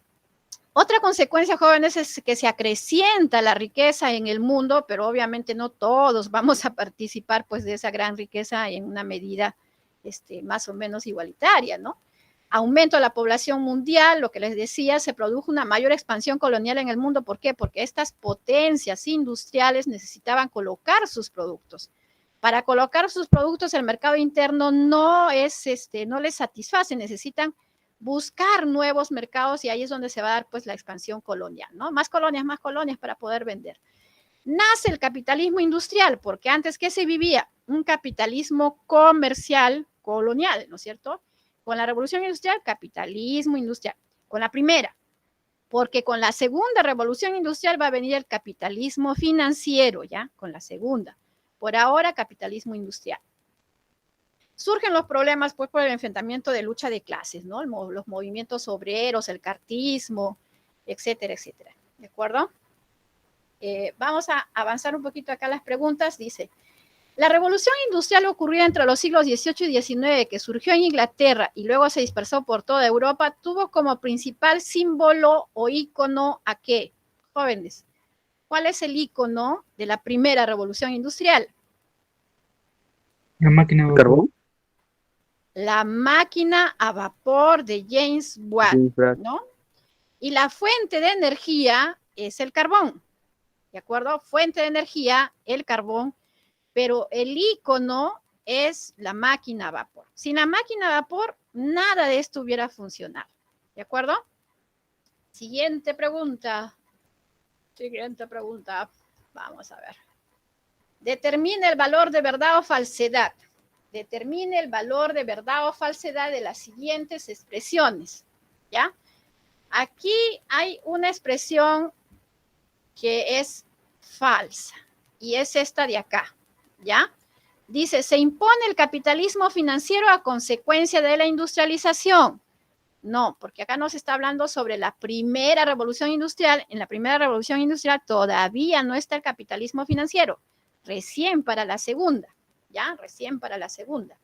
otra consecuencia, jóvenes, es que se acrecienta la riqueza en el mundo, pero obviamente no todos vamos a participar pues de esa gran riqueza en una medida más o menos igualitaria, ¿no? Aumento de la población mundial, lo que les decía, se produjo una mayor expansión colonial en el mundo. ¿Por qué? Porque estas potencias industriales necesitaban colocar sus productos. Para colocar sus productos, el mercado interno no les satisface, necesitan buscar nuevos mercados, y ahí es donde se va a dar pues la expansión colonial, ¿no? Más colonias para poder vender. Nace el capitalismo industrial, porque antes, ¿qué se vivía? Un capitalismo comercial colonial, ¿no es cierto? Con la revolución industrial, capitalismo industrial. Con la primera, porque con la segunda revolución industrial va a venir el capitalismo financiero, ¿ya? Con la segunda. Por ahora, capitalismo industrial. Surgen los problemas pues por el enfrentamiento de lucha de clases, ¿no? Los movimientos obreros, el cartismo, etcétera, etcétera. ¿De acuerdo? Vamos a avanzar un poquito acá las preguntas. Dice, la revolución industrial ocurrida entre los siglos XVIII y XIX, que surgió en Inglaterra y luego se dispersó por toda Europa, tuvo como principal símbolo o ícono ¿a qué? Jóvenes, ¿cuál es el ícono de la primera revolución industrial? La máquina de vapor. ¿Carbón? La máquina a vapor de James Watt, ¿no? Y la fuente de energía es el carbón, ¿de acuerdo? Fuente de energía, el carbón, pero el ícono es la máquina a vapor. Sin la máquina a vapor, nada de esto hubiera funcionado, ¿de acuerdo? Siguiente pregunta. Vamos a ver. Determine el valor de verdad o falsedad. Determine el valor de verdad o falsedad de las siguientes expresiones, ¿ya? Aquí hay una expresión que es falsa, y es esta de acá, ¿ya? Dice, se impone el capitalismo financiero a consecuencia de la industrialización. No, porque acá no se está hablando sobre la primera revolución industrial. En la primera revolución industrial todavía no está el capitalismo financiero, recién para la segunda. ¿Ya? Recién para la segunda.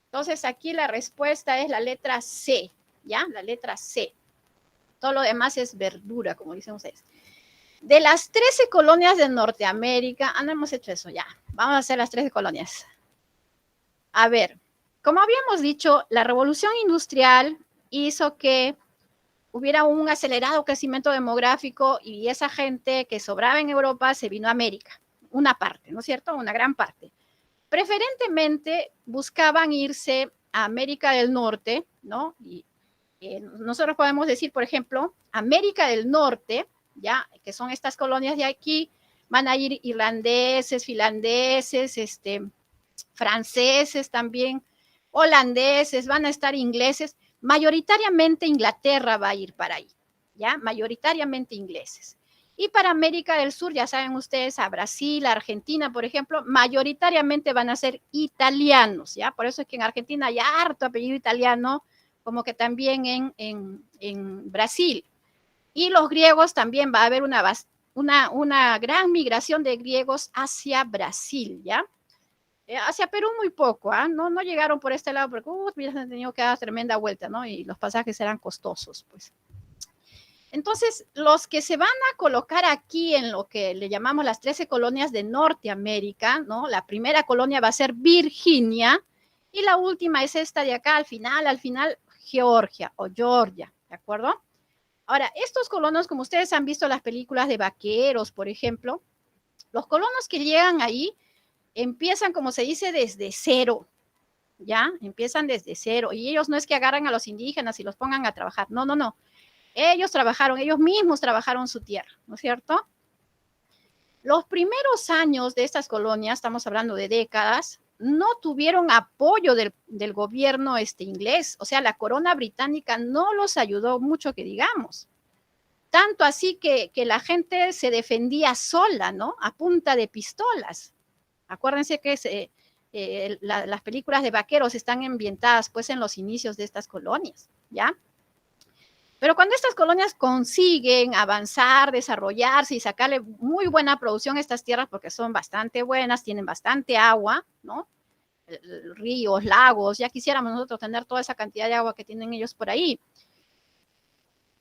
Entonces, aquí la respuesta es la letra C, ¿ya? La letra C. Todo lo demás es verdura, como dicen ustedes. De las 13 colonias de Norteamérica, no hemos hecho eso ya. Vamos a hacer las 13 colonias. A ver, como habíamos dicho, la revolución industrial hizo que hubiera un acelerado crecimiento demográfico y esa gente que sobraba en Europa se vino a América. Una parte, ¿no es cierto? Una gran parte. Preferentemente buscaban irse a América del Norte, ¿no? Y nosotros podemos decir, por ejemplo, América del Norte, ya, que son estas colonias de aquí, van a ir irlandeses, finlandeses, franceses también, holandeses, van a estar ingleses, mayoritariamente Inglaterra va a ir para ahí, ya, mayoritariamente ingleses. Y para América del Sur, ya saben ustedes, a Brasil, a Argentina, por ejemplo, mayoritariamente van a ser italianos, ¿ya? Por eso es que en Argentina hay harto apellido italiano, como que también en Brasil. Y los griegos también va a haber una gran migración de griegos hacia Brasil, ¿ya? Hacia Perú muy poco, ¿ah? No llegaron por este lado porque hubieran tenido que dar tremenda vuelta, ¿no? Y los pasajes eran costosos, pues. Entonces, los que se van a colocar aquí en lo que le llamamos las 13 colonias de Norteamérica, ¿no? La primera colonia va a ser Virginia y la última es esta de acá, al final, Georgia o Georgia, ¿de acuerdo? Ahora, estos colonos, como ustedes han visto las películas de vaqueros, por ejemplo, los colonos que llegan ahí empiezan, como se dice, desde cero, ¿ya? Empiezan desde cero. Y ellos no es que agarran a los indígenas y los pongan a trabajar. No, no, no. Ellos mismos trabajaron su tierra, ¿no es cierto? Los primeros años de estas colonias, estamos hablando de décadas, no tuvieron apoyo del gobierno inglés. O sea, la corona británica no los ayudó mucho, que digamos. Tanto así que la gente se defendía sola, ¿no? A punta de pistolas. Acuérdense que las películas de vaqueros están ambientadas pues en los inicios de estas colonias, ¿ya? Pero cuando estas colonias consiguen avanzar, desarrollarse y sacarle muy buena producción a estas tierras, porque son bastante buenas, tienen bastante agua, ¿no? Ríos, lagos, ya quisiéramos nosotros tener toda esa cantidad de agua que tienen ellos por ahí.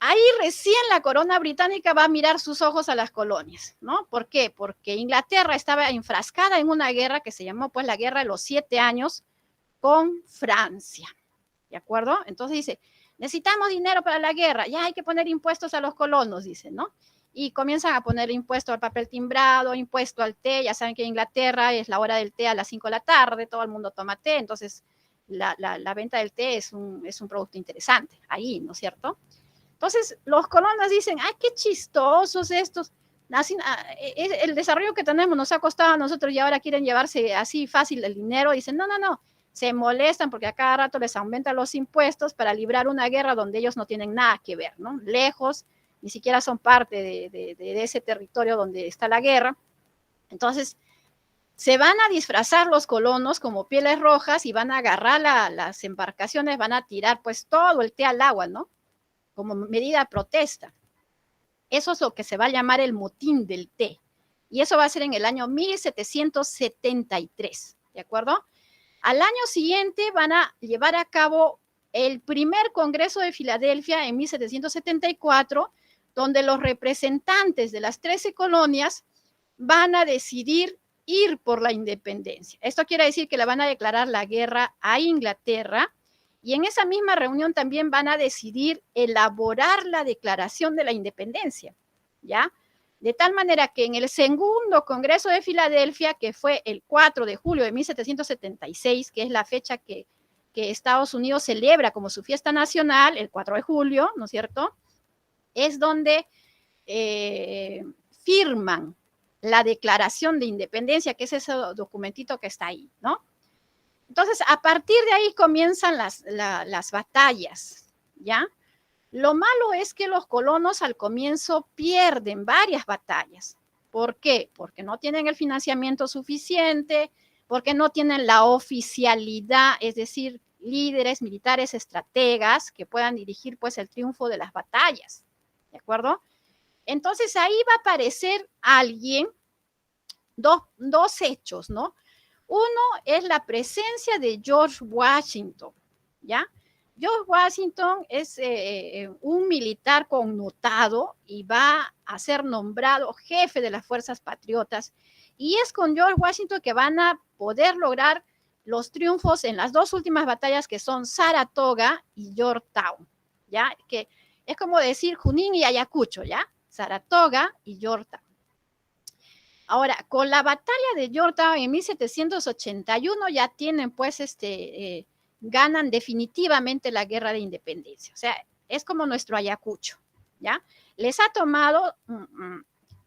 Ahí recién la corona británica va a mirar sus ojos a las colonias, ¿no? ¿Por qué? Porque Inglaterra estaba enfrascada en una guerra que se llamó pues la Guerra de los 7 años con Francia, ¿de acuerdo? Entonces dice, necesitamos dinero para la guerra, ya hay que poner impuestos a los colonos, dice, ¿no? Y comienzan a poner impuesto al papel timbrado, impuesto al té. Ya saben que en Inglaterra es la hora del té a las 5 de la tarde, todo el mundo toma té, entonces la venta del té es un producto interesante ahí, ¿no es cierto? Entonces los colonos dicen, ay, qué chistosos estos, así, el desarrollo que tenemos nos ha costado a nosotros y ahora quieren llevarse así fácil el dinero. Dicen, no, no, no, se molestan porque a cada rato les aumentan los impuestos para librar una guerra donde ellos no tienen nada que ver, ¿no? Lejos, ni siquiera son parte de ese territorio donde está la guerra. Entonces, se van a disfrazar los colonos como pieles rojas y van a agarrar las embarcaciones, van a tirar pues todo el té al agua, ¿no? Como medida de protesta. Eso es lo que se va a llamar el motín del té. Y eso va a ser en el año 1773, ¿de acuerdo? Al año siguiente van a llevar a cabo el primer Congreso de Filadelfia en 1774, donde los representantes de las 13 colonias van a decidir ir por la independencia. Esto quiere decir que le van a declarar la guerra a Inglaterra, y en esa misma reunión también van a decidir elaborar la Declaración de la Independencia, ¿ya? De tal manera que en el segundo Congreso de Filadelfia, que fue el 4 de julio de 1776, que es la fecha que Estados Unidos celebra como su fiesta nacional, el 4 de julio, ¿no es cierto?, es donde firman la Declaración de Independencia, que es ese documentito que está ahí, ¿no? Entonces, a partir de ahí comienzan las batallas, ¿ya? Lo malo es que los colonos al comienzo pierden varias batallas. ¿Por qué? Porque no tienen el financiamiento suficiente, porque no tienen la oficialidad, es decir, líderes militares estrategas que puedan dirigir pues el triunfo de las batallas, ¿de acuerdo? Entonces ahí va a aparecer alguien, dos hechos, ¿no? Uno es la presencia de George Washington, ¿ya? George Washington es un militar connotado y va a ser nombrado jefe de las fuerzas patriotas, y es con George Washington que van a poder lograr los triunfos en las dos últimas batallas, que son Saratoga y Yorktown, ¿ya? Que es como decir Junín y Ayacucho, ¿ya? Saratoga y Yorktown. Ahora, con la batalla de Yorktown en 1781 ya tienen pues ganan definitivamente la guerra de independencia. O sea, es como nuestro Ayacucho, ¿ya? Les ha tomado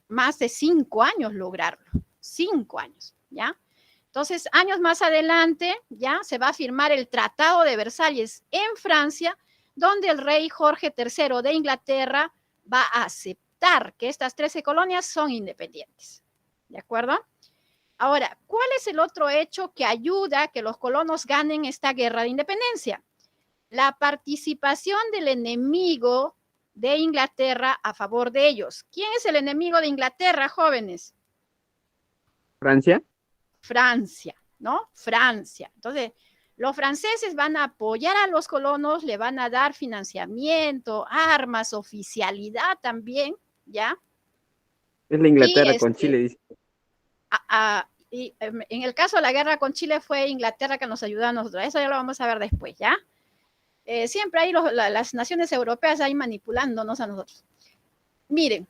más de 5 años lograrlo, 5 años, ¿ya? Entonces, años más adelante, ya se va a firmar el Tratado de Versalles en Francia, donde el rey Jorge III de Inglaterra va a aceptar que estas 13 colonias son independientes. ¿De acuerdo? Ahora, ¿cuál es el otro hecho que ayuda a que los colonos ganen esta guerra de independencia? La participación del enemigo de Inglaterra a favor de ellos. ¿Quién es el enemigo de Inglaterra, jóvenes? Francia. Francia, ¿no? Francia. Entonces, los franceses van a apoyar a los colonos, le van a dar financiamiento, armas, oficialidad también, ¿ya? Es la Inglaterra con Chile, dice. Y en el caso de la guerra con Chile fue Inglaterra que nos ayudó a nosotros. Eso ya lo vamos a ver después, ¿ya? Siempre hay las naciones europeas ahí manipulándonos a nosotros. Miren,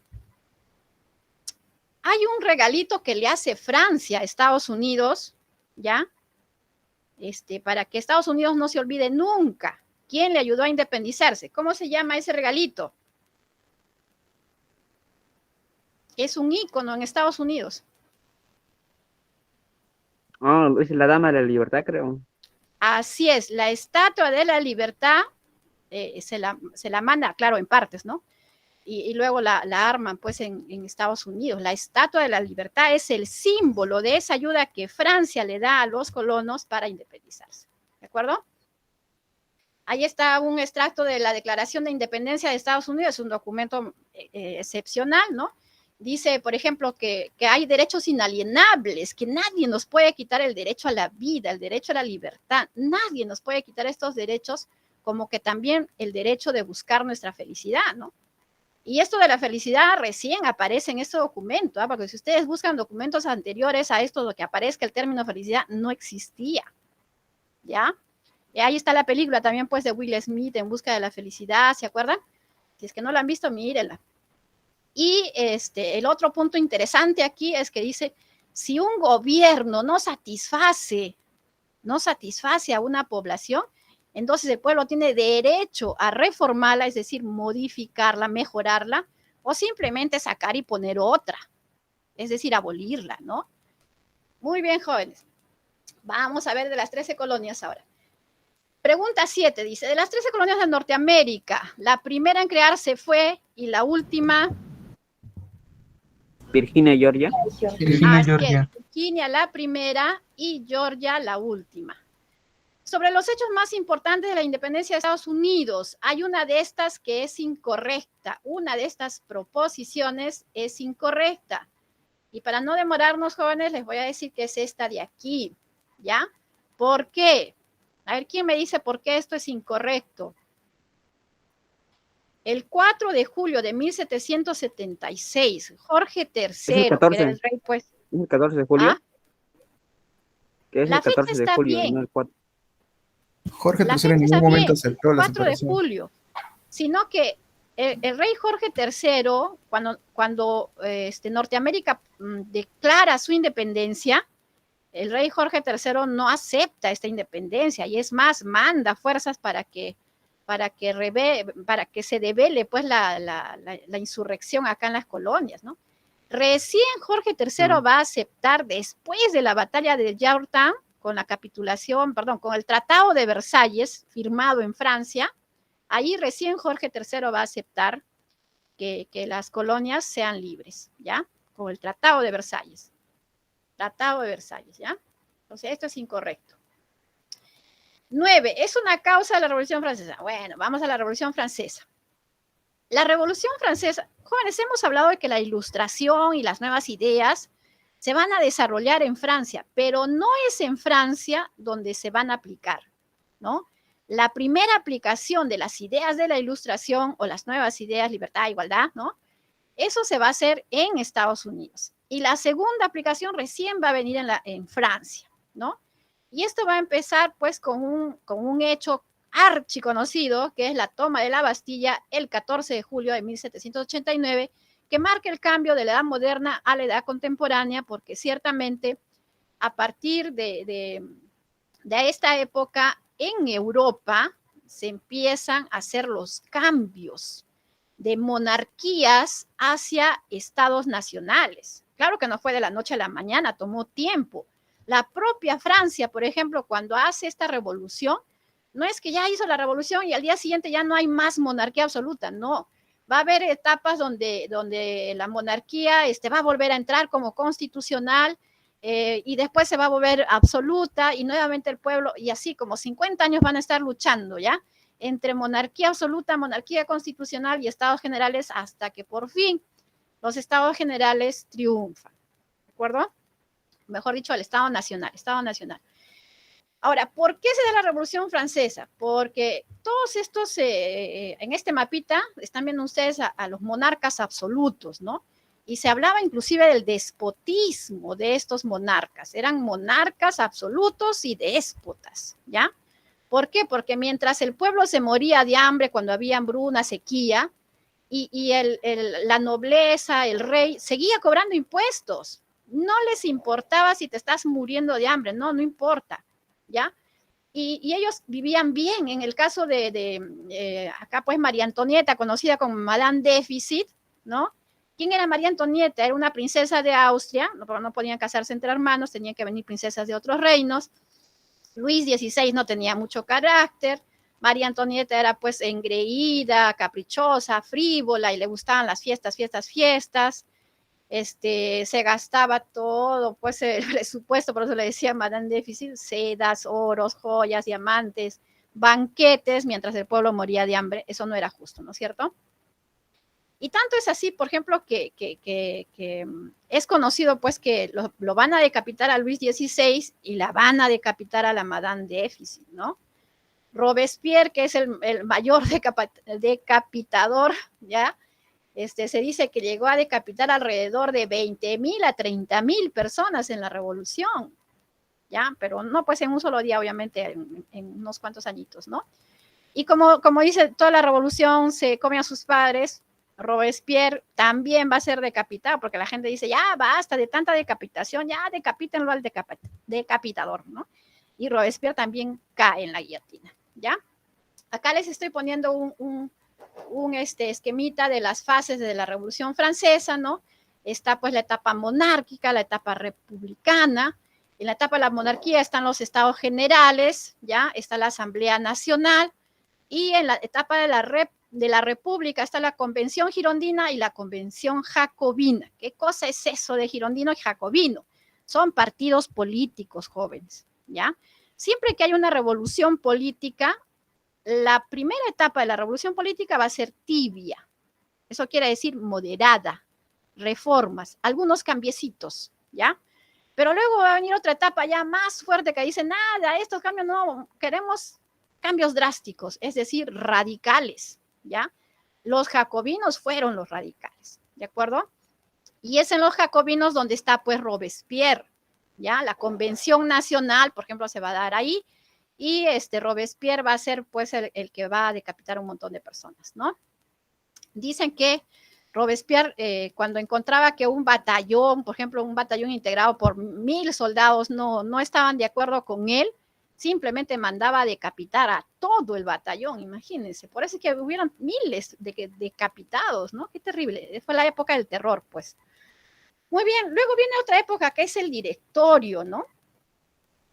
hay un regalito que le hace Francia a Estados Unidos, ¿ya? para que Estados Unidos no se olvide nunca quién le ayudó a independizarse. ¿Cómo se llama ese regalito? Es un ícono en Estados Unidos. Oh, es la Dama de la Libertad, creo. Así es, la Estatua de la Libertad se la manda, claro, en partes, ¿no? Y luego la arman pues en Estados Unidos. La Estatua de la Libertad es el símbolo de esa ayuda que Francia le da a los colonos para independizarse. ¿De acuerdo? Ahí está un extracto de la Declaración de Independencia de Estados Unidos, es un documento excepcional, ¿no? Dice, por ejemplo, que hay derechos inalienables, que nadie nos puede quitar el derecho a la vida, el derecho a la libertad. Nadie nos puede quitar estos derechos, como que también el derecho de buscar nuestra felicidad, ¿no? Y esto de la felicidad recién aparece en este documento, ¿eh? Porque si ustedes buscan documentos anteriores a esto, lo que aparezca el término felicidad no existía, ¿ya? Y ahí está la película también, pues, de Will Smith, En busca de la felicidad, ¿se acuerdan? Si es que no la han visto, mírenla. Y el otro punto interesante aquí es que dice, si un gobierno no satisface a una población, entonces el pueblo tiene derecho a reformarla, es decir, modificarla, mejorarla, o simplemente sacar y poner otra, es decir, abolirla, ¿no? Muy bien, jóvenes. Vamos a ver de las 13 colonias ahora. Pregunta 7, dice, de las 13 colonias de Norteamérica, la primera en crearse fue, y la última... Virginia, Georgia. Virginia, Georgia. Virginia la primera y Georgia la última. Sobre los hechos más importantes de la independencia de Estados Unidos, hay una de estas que es incorrecta. Una de estas proposiciones es incorrecta. Y para no demorarnos, jóvenes, les voy a decir que es esta de aquí, ¿ya? ¿Por qué? A ver, ¿quién me dice por qué esto es incorrecto? El 4 de julio de 1776, Jorge III, que era el rey, pues... Es el 14 de julio. ¿Ah? Que es La el 14 fecha de está julio, bien. no el 4. Jorge La III en fecha ningún está momento bien, aceptó el la 4 de separación. julio, sino que el rey Jorge III, cuando Norteamérica declara su independencia, el rey Jorge III no acepta esta independencia y es más, manda fuerzas para que se devele pues la insurrección acá en las colonias, ¿no? Recién Jorge III va a aceptar después de la batalla de Yorktown, con la capitulación, perdón, con el Tratado de Versalles firmado en Francia, ahí recién Jorge III va a aceptar que las colonias sean libres, ¿ya? Con el Tratado de Versalles. Tratado de Versalles, ¿ya? O sea, esto es incorrecto. 9. ¿Es una causa de la Revolución Francesa? Bueno, vamos a la Revolución Francesa. La Revolución Francesa, jóvenes, hemos hablado de que la ilustración y las nuevas ideas se van a desarrollar en Francia, pero no es en Francia donde se van a aplicar, ¿no? La primera aplicación de las ideas de la ilustración o las nuevas ideas, libertad, igualdad, ¿no? Eso se va a hacer en Estados Unidos. Y la segunda aplicación recién va a venir en Francia, ¿no? Y esto va a empezar pues con un hecho archiconocido, que es la toma de la Bastilla el 14 de julio de 1789, que marca el cambio de la edad moderna a la edad contemporánea, porque ciertamente a partir de esta época en Europa se empiezan a hacer los cambios de monarquías hacia estados nacionales. Claro que no fue de la noche a la mañana, tomó tiempo. La propia Francia, por ejemplo, cuando hace esta revolución, no es que ya hizo la revolución y al día siguiente ya no hay más monarquía absoluta, no. Va a haber etapas donde la monarquía va a volver a entrar como constitucional y después se va a volver absoluta y nuevamente el pueblo, y así como 50 años van a estar luchando, ¿ya? Entre monarquía absoluta, monarquía constitucional y estados generales hasta que por fin los estados generales triunfan, ¿de acuerdo? Mejor dicho, el Estado Nacional, Estado Nacional. Ahora, ¿por qué se da la Revolución Francesa? Porque todos estos, en este mapita, están viendo ustedes a los monarcas absolutos, ¿no? Y se hablaba inclusive del despotismo de estos monarcas. Eran monarcas absolutos y déspotas, ¿ya? ¿Por qué? Porque mientras el pueblo se moría de hambre cuando había hambruna, sequía, y la nobleza, el rey, seguía cobrando impuestos. No les importaba si te estás muriendo de hambre, no importa, ¿ya? y ellos vivían bien. En el caso acá pues María Antonieta, conocida como Madame Déficit, ¿no? ¿Quién era María Antonieta? Era una princesa de Austria, no podían casarse entre hermanos, tenían que venir princesas de otros reinos. Luis XVI no tenía mucho carácter. María Antonieta era pues engreída, caprichosa, frívola y le gustaban las fiestas. Se gastaba todo, pues el presupuesto, por eso le decía Madame Déficit, sedas, oros, joyas, diamantes, banquetes, mientras el pueblo moría de hambre. Eso no era justo, ¿no es cierto? Y tanto es así, por ejemplo, que es conocido pues que lo van a decapitar a Luis XVI y la van a decapitar a la Madame Déficit, ¿no? Robespierre, que es el mayor decapitador, ¿ya? Se dice que llegó a decapitar alrededor de 20.000 a 30.000 personas en la revolución, ¿ya? Pero no pues en un solo día, obviamente, en unos cuantos añitos, ¿no? Y como dice, toda la revolución se come a sus padres. Robespierre también va a ser decapitado, porque la gente dice, ya basta de tanta decapitación, ya decapítenlo al decapitador, ¿no? Y Robespierre también cae en la guillotina, ¿ya? Acá les estoy poniendo un esquemita de las fases de la Revolución Francesa, ¿no? Está pues la etapa monárquica, la etapa republicana. En la etapa de la monarquía están los estados generales, ¿ya? Está la Asamblea Nacional, y en la etapa de la República está la Convención Girondina y la Convención Jacobina. ¿Qué cosa es eso de girondino y jacobino? Son partidos políticos, jóvenes, ¿ya? Siempre que hay una revolución política, la primera etapa de la revolución política va a ser tibia. Eso quiere decir moderada, reformas, algunos cambiecitos, ¿ya? Pero luego va a venir otra etapa ya más fuerte que dice, nada, estos cambios no, queremos cambios drásticos, es decir, radicales, ¿ya? Los jacobinos fueron los radicales, ¿de acuerdo? Y es en los jacobinos donde está, pues, Robespierre, ¿ya? La Convención Nacional, por ejemplo, se va a dar ahí, y Robespierre va a ser, pues, el que va a decapitar a un montón de personas, ¿no? Dicen que Robespierre, cuando encontraba que un batallón, por ejemplo, un batallón integrado por 1.000 soldados no estaban de acuerdo con él, simplemente mandaba a decapitar a todo el batallón, imagínense. Por eso es que hubieron miles de decapitados, ¿no? Qué terrible. Fue la época del terror, pues. Muy bien, luego viene otra época que es el directorio, ¿no?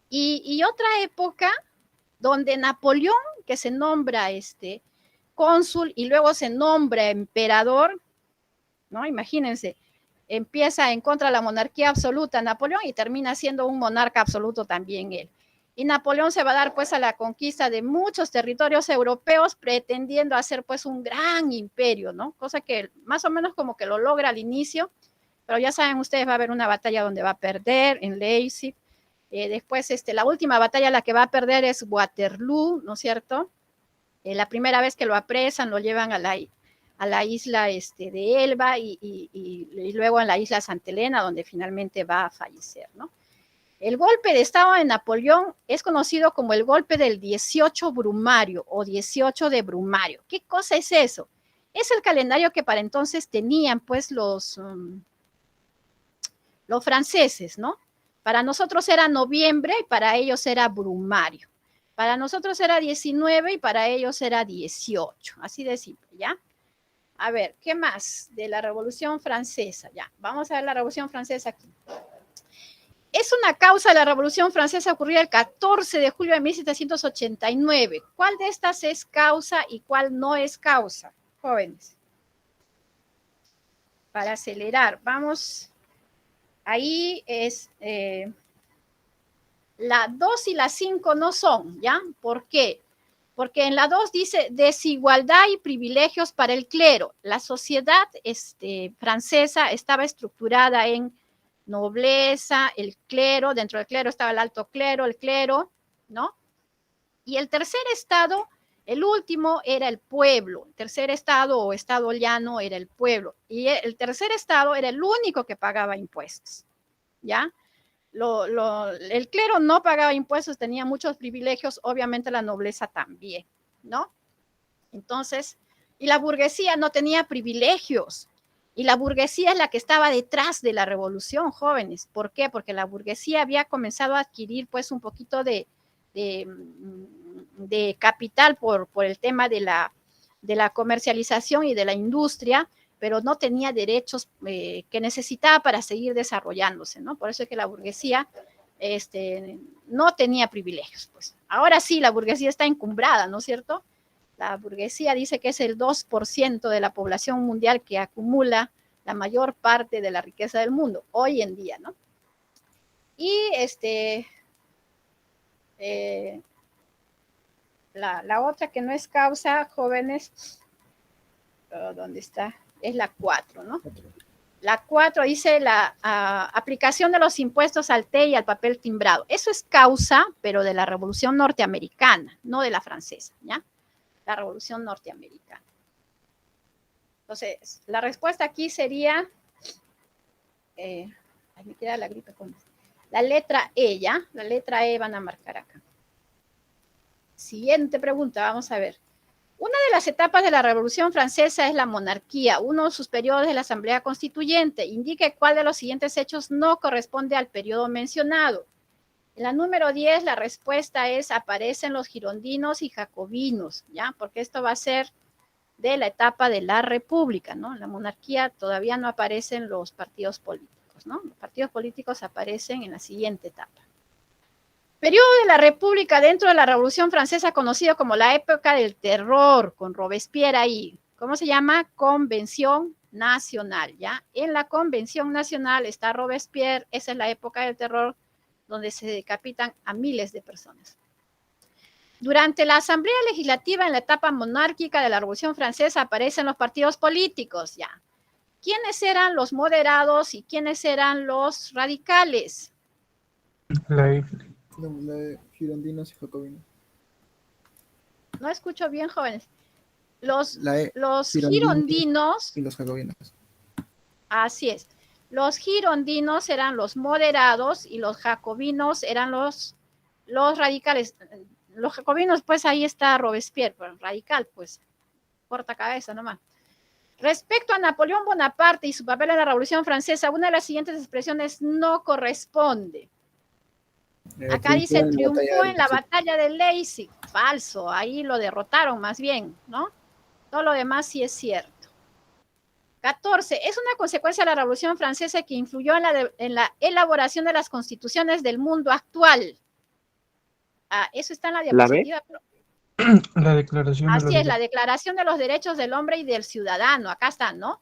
Y otra época donde Napoleón, que se nombra cónsul y luego se nombra emperador, ¿no? Imagínense, empieza en contra de la monarquía absoluta Napoleón y termina siendo un monarca absoluto también él. Y Napoleón se va a dar pues a la conquista de muchos territorios europeos pretendiendo hacer pues un gran imperio, ¿no? Cosa que más o menos como que lo logra al inicio, pero ya saben ustedes, va a haber una batalla donde va a perder en Leipzig. Después la última batalla la que va a perder es Waterloo, ¿no es cierto? La primera vez que lo apresan, lo llevan a la isla de Elba y luego a la isla Santa Elena, donde finalmente va a fallecer, ¿no? El golpe de estado de Napoleón es conocido como el golpe del 18 Brumario o 18 de Brumario. ¿Qué cosa es eso? Es el calendario que para entonces tenían pues los franceses, ¿no? Para nosotros era noviembre y para ellos era Brumario. Para nosotros era 19 y para ellos era 18. Así de simple, ¿ya? A ver, ¿qué más de la Revolución Francesa? Ya, vamos a ver la Revolución Francesa aquí. Es una causa de la Revolución Francesa ocurrida el 14 de julio de 1789. ¿Cuál de estas es causa y cuál no es causa, jóvenes? Para acelerar, vamos. Ahí es la 2 y la 5 no son, ¿ya? ¿Por qué? Porque en la 2 dice desigualdad y privilegios para el clero. La sociedad francesa estaba estructurada en nobleza, el clero, dentro del clero estaba el alto clero, el clero, ¿no? Y el tercer estado, el último, era el pueblo. El tercer estado o estado llano era el pueblo. Y el tercer estado era el único que pagaba impuestos, ¿ya? El clero no pagaba impuestos, tenía muchos privilegios, obviamente la nobleza también, ¿no? Entonces, y la burguesía no tenía privilegios. Y la burguesía es la que estaba detrás de la revolución, jóvenes. ¿Por qué? Porque la burguesía había comenzado a adquirir pues un poquito de de capital por el tema de la comercialización y de la industria, pero no tenía derechos que necesitaba para seguir desarrollándose, ¿no? Por eso es que la burguesía no tenía privilegios, pues. Ahora sí, la burguesía está encumbrada, ¿no es cierto? La burguesía dice que es el 2% de la población mundial que acumula la mayor parte de la riqueza del mundo, hoy en día, ¿no? Y la otra que no es causa, jóvenes, ¿dónde está? Es la 4, ¿no? La 4 dice la aplicación de los impuestos al té y al papel timbrado. Eso es causa, pero de la Revolución Norteamericana, no de la francesa, ¿ya? La Revolución Norteamericana. Entonces, la respuesta aquí sería, me queda la gripe con la letra E, ¿ya? La letra E van a marcar acá. Siguiente pregunta, vamos a ver. Una de las etapas de la Revolución Francesa es la monarquía, uno de sus periodos de la Asamblea Constituyente. Indique cuál de los siguientes hechos no corresponde al periodo mencionado. En la número 10, la respuesta es aparecen los girondinos y jacobinos, ¿ya? Porque esto va a ser de la etapa de la República, ¿no? En la monarquía todavía no aparecen los partidos políticos, ¿no? Los partidos políticos aparecen en la siguiente etapa. Periodo de la República dentro de la Revolución Francesa, conocido como la época del terror, con Robespierre ahí. ¿Cómo se llama? Convención Nacional, ¿ya? En la Convención Nacional está Robespierre, esa es la época del terror, donde se decapitan a miles de personas. Durante la Asamblea Legislativa, en la etapa monárquica de la Revolución Francesa, aparecen los partidos políticos, ¿ya? ¿Quiénes eran los moderados y quiénes eran los radicales? La de Girondinos y jacobinos. No escucho bien, jóvenes. Los Girondinos girondinos, y los jacobinos. así es. Los girondinos eran los moderados y los jacobinos eran los radicales. Los jacobinos, pues ahí está Robespierre, pero radical, pues, corta cabeza nomás. Respecto a Napoleón Bonaparte y su papel en la Revolución Francesa, una de las siguientes expresiones no corresponde. Acá dice triunfó en la batalla de Leipzig. Falso, ahí lo derrotaron más bien, ¿no? Todo lo demás sí es cierto. 14. Es una consecuencia de la Revolución Francesa que influyó en la elaboración de las constituciones del mundo actual. Eso está en la diapositiva. La declaración Así es, la Declaración de los Derechos del Hombre y del Ciudadano. Acá está, ¿no?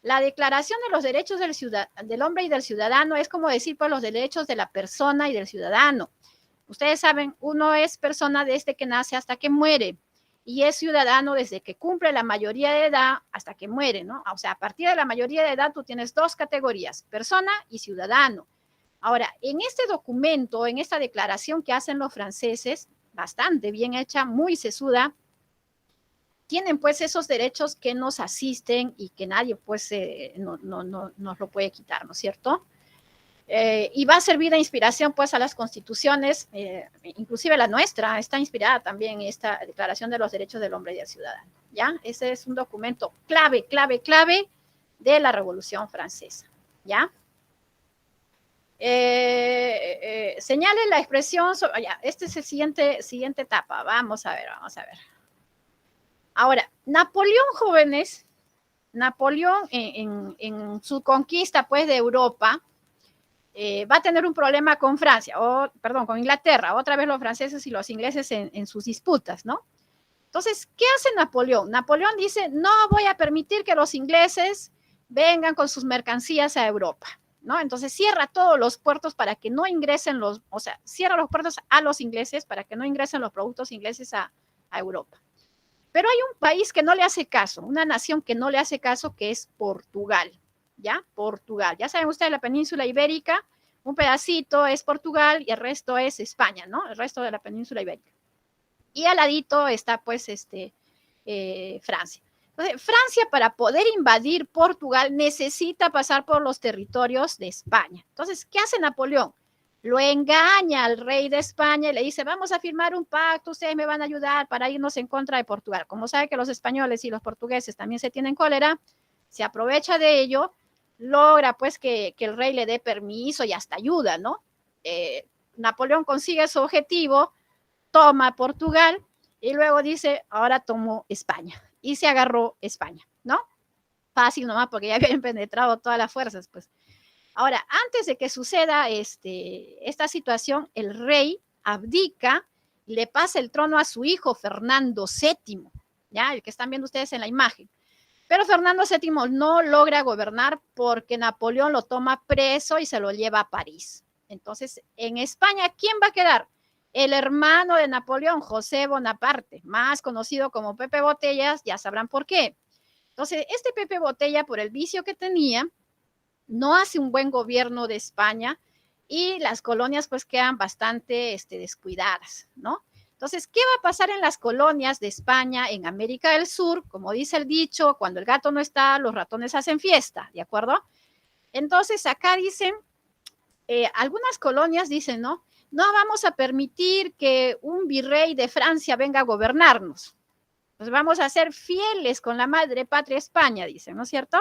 La Declaración de los Derechos del Hombre y del Ciudadano es como decir, pues, los derechos de la persona y del ciudadano. Ustedes saben, uno es persona desde que nace hasta que muere y es ciudadano desde que cumple la mayoría de edad hasta que muere, ¿no? O sea, a partir de la mayoría de edad tú tienes dos categorías, persona y ciudadano. Ahora, en este documento, en esta declaración que hacen los franceses, bastante bien hecha, muy sesuda, tienen pues esos derechos que nos asisten y que nadie pues nos lo puede quitar, ¿no es cierto? Y va a servir de inspiración pues a las constituciones, inclusive la nuestra está inspirada también en esta Declaración de los Derechos del Hombre y del Ciudadano, ¿ya? Ese es un documento clave de la Revolución Francesa, ¿ya? Señale la expresión, ya, este es el siguiente etapa, vamos a ver. Ahora, Napoleón, jóvenes, Napoleón en su conquista pues de Europa, va a tener un problema con Francia, con Inglaterra, otra vez los franceses y los ingleses en sus disputas, ¿no? Entonces, ¿qué hace Napoleón? Napoleón dice, no voy a permitir que los ingleses vengan con sus mercancías a Europa, ¿no? Entonces cierra todos los puertos para que no ingresen cierra los puertos a los ingleses para que no ingresen los productos ingleses a Europa. Pero hay un país que no le hace caso, una nación que no le hace caso, que es Portugal, ¿ya? Portugal. Ya saben ustedes, la península ibérica, un pedacito es Portugal y el resto es España, ¿no? El resto de la península ibérica. Y al ladito está, pues, Francia. Entonces, Francia, para poder invadir Portugal, necesita pasar por los territorios de España. Entonces, ¿qué hace Napoleón? Lo engaña al rey de España y le dice, vamos a firmar un pacto, ustedes me van a ayudar para irnos en contra de Portugal. Como sabe que los españoles y los portugueses también se tienen cólera, se aprovecha de ello, logra pues que el rey le dé permiso y hasta ayuda, ¿no? Napoleón consigue su objetivo, toma Portugal y luego dice, ahora tomó España y se agarró España, ¿no? Fácil nomás porque ya habían penetrado todas las fuerzas, pues. Ahora, antes de que suceda esta situación, el rey abdica y le pasa el trono a su hijo Fernando VII, ¿ya? El que están viendo ustedes en la imagen. Pero Fernando VII no logra gobernar porque Napoleón lo toma preso y se lo lleva a París. Entonces, en España, ¿quién va a quedar? El hermano de Napoleón, José Bonaparte, más conocido como Pepe Botellas, ya sabrán por qué. Entonces, este Pepe Botella, por el vicio que tenía, no hace un buen gobierno de España y las colonias pues quedan bastante descuidadas, ¿no? Entonces, ¿qué va a pasar en las colonias de España en América del Sur? Como dice el dicho, cuando el gato no está, los ratones hacen fiesta, ¿de acuerdo? Entonces, acá dicen, algunas colonias dicen, ¿no? No vamos a permitir que un virrey de Francia venga a gobernarnos. Pues vamos a ser fieles con la madre patria España, dicen, ¿no es cierto?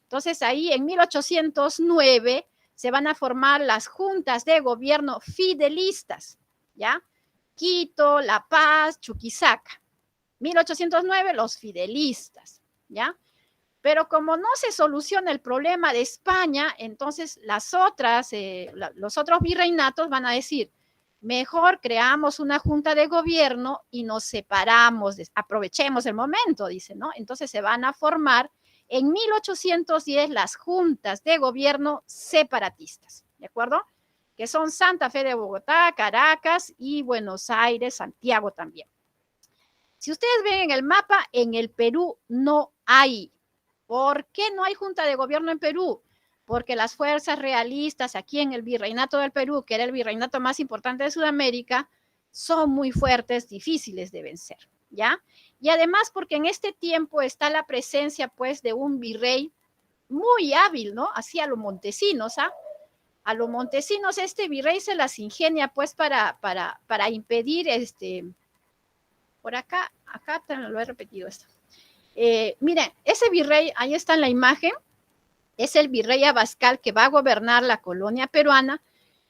Entonces ahí en 1809 se van a formar las juntas de gobierno fidelistas, ¿ya? Quito, La Paz, Chuquisaca. 1809 los fidelistas, ¿ya? Pero como no se soluciona el problema de España, entonces los otros virreinatos van a decir, mejor creamos una junta de gobierno y nos separamos, aprovechemos el momento, dicen, ¿no? Entonces se van a formar en 1810 las juntas de gobierno separatistas, ¿de acuerdo? Que son Santa Fe de Bogotá, Caracas y Buenos Aires, Santiago también. Si ustedes ven en el mapa, en el Perú no hay. ¿Por qué no hay junta de gobierno en Perú? Porque las fuerzas realistas aquí en el Virreinato del Perú, que era el virreinato más importante de Sudamérica, son muy fuertes, difíciles de vencer, ¿ya? Y además porque en este tiempo está la presencia, pues, de un virrey muy hábil, ¿no? Así a los Montesinos, ¿ah? A los Montesinos este virrey se las ingenia, pues, para impedir, por acá lo he repetido esto. Miren, ese virrey, ahí está en la imagen, es el virrey Abascal que va a gobernar la colonia peruana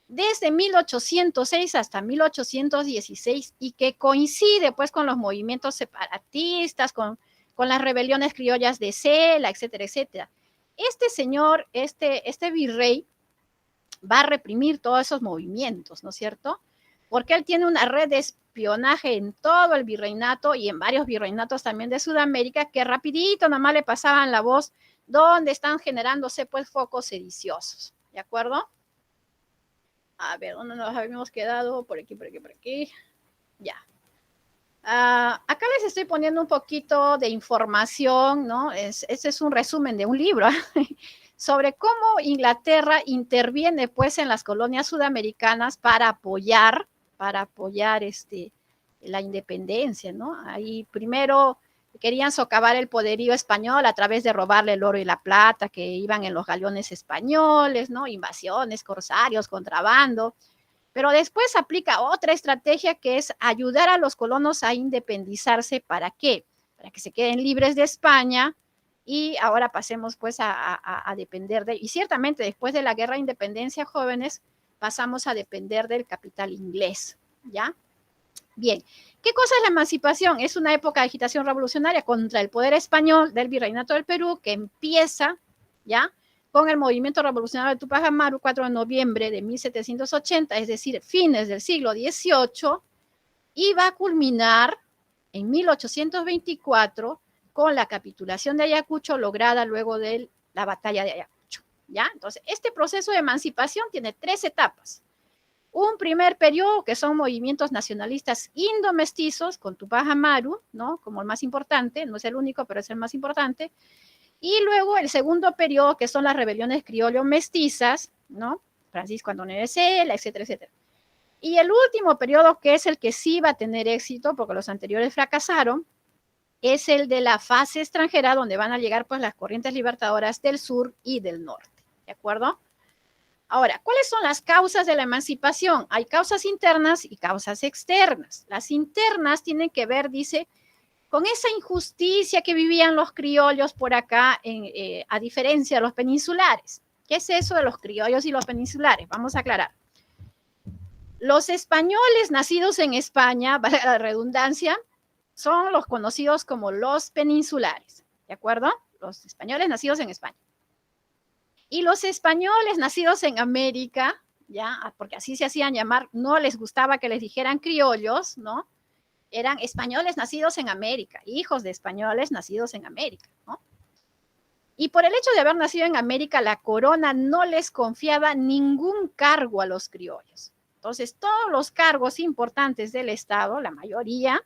desde 1806 hasta 1816 y que coincide pues con los movimientos separatistas, con las rebeliones criollas de Cela, etcétera, etcétera. Este señor, este virrey, va a reprimir todos esos movimientos, ¿no es cierto? Porque él tiene una red de espionaje en todo el virreinato y en varios virreinatos también de Sudamérica que rapidito nomás le pasaban la voz donde están generándose pues focos sediciosos, ¿de acuerdo? A ver, ¿dónde nos habíamos quedado? Por aquí. Ya. Acá les estoy poniendo un poquito de información, ¿no? Este es un resumen de un libro sobre cómo Inglaterra interviene pues en las colonias sudamericanas para apoyar la independencia, ¿no? Ahí primero querían socavar el poderío español a través de robarle el oro y la plata que iban en los galeones españoles, ¿no? Invasiones, corsarios, contrabando. Pero después aplica otra estrategia que es ayudar a los colonos a independizarse. ¿Para qué? Para que se queden libres de España y ahora pasemos pues a depender de... Y ciertamente después de la Guerra de Independencia, jóvenes, pasamos a depender del capital inglés, ¿ya? Bien, ¿qué cosa es la emancipación? Es una época de agitación revolucionaria contra el poder español del Virreinato del Perú que empieza, ¿ya?, con el movimiento revolucionario de Tupac Amaru, 4 de noviembre de 1780, es decir, fines del siglo XVIII, y va a culminar en 1824 con la capitulación de Ayacucho lograda luego de la batalla de Ayacucho, ¿ya? Entonces, este proceso de emancipación tiene 3 etapas. Un primer periodo que son movimientos nacionalistas indomestizos con Tupac Amaru, ¿no?, como el más importante, no es el único, pero es el más importante. Y luego el segundo periodo, que son las rebeliones criollo-mestizas, ¿no? Francisco Antonio de Cela, etcétera, etcétera. Y el último periodo, que es el que sí va a tener éxito, porque los anteriores fracasaron, es el de la fase extranjera, donde van a llegar pues las corrientes libertadoras del sur y del norte, ¿de acuerdo? Ahora, ¿cuáles son las causas de la emancipación? Hay causas internas y causas externas. Las internas tienen que ver, dice, con esa injusticia que vivían los criollos por acá, a diferencia de los peninsulares. ¿Qué es eso de los criollos y los peninsulares? Vamos a aclarar. Los españoles nacidos en España, valga la redundancia, son los conocidos como los peninsulares, ¿de acuerdo? Los españoles nacidos en España. Y los españoles nacidos en América, ya, porque así se hacían llamar, no les gustaba que les dijeran criollos, ¿no? Eran españoles nacidos en América, hijos de españoles nacidos en América, ¿no? Y por el hecho de haber nacido en América, la corona no les confiaba ningún cargo a los criollos. Entonces, todos los cargos importantes del Estado, la mayoría,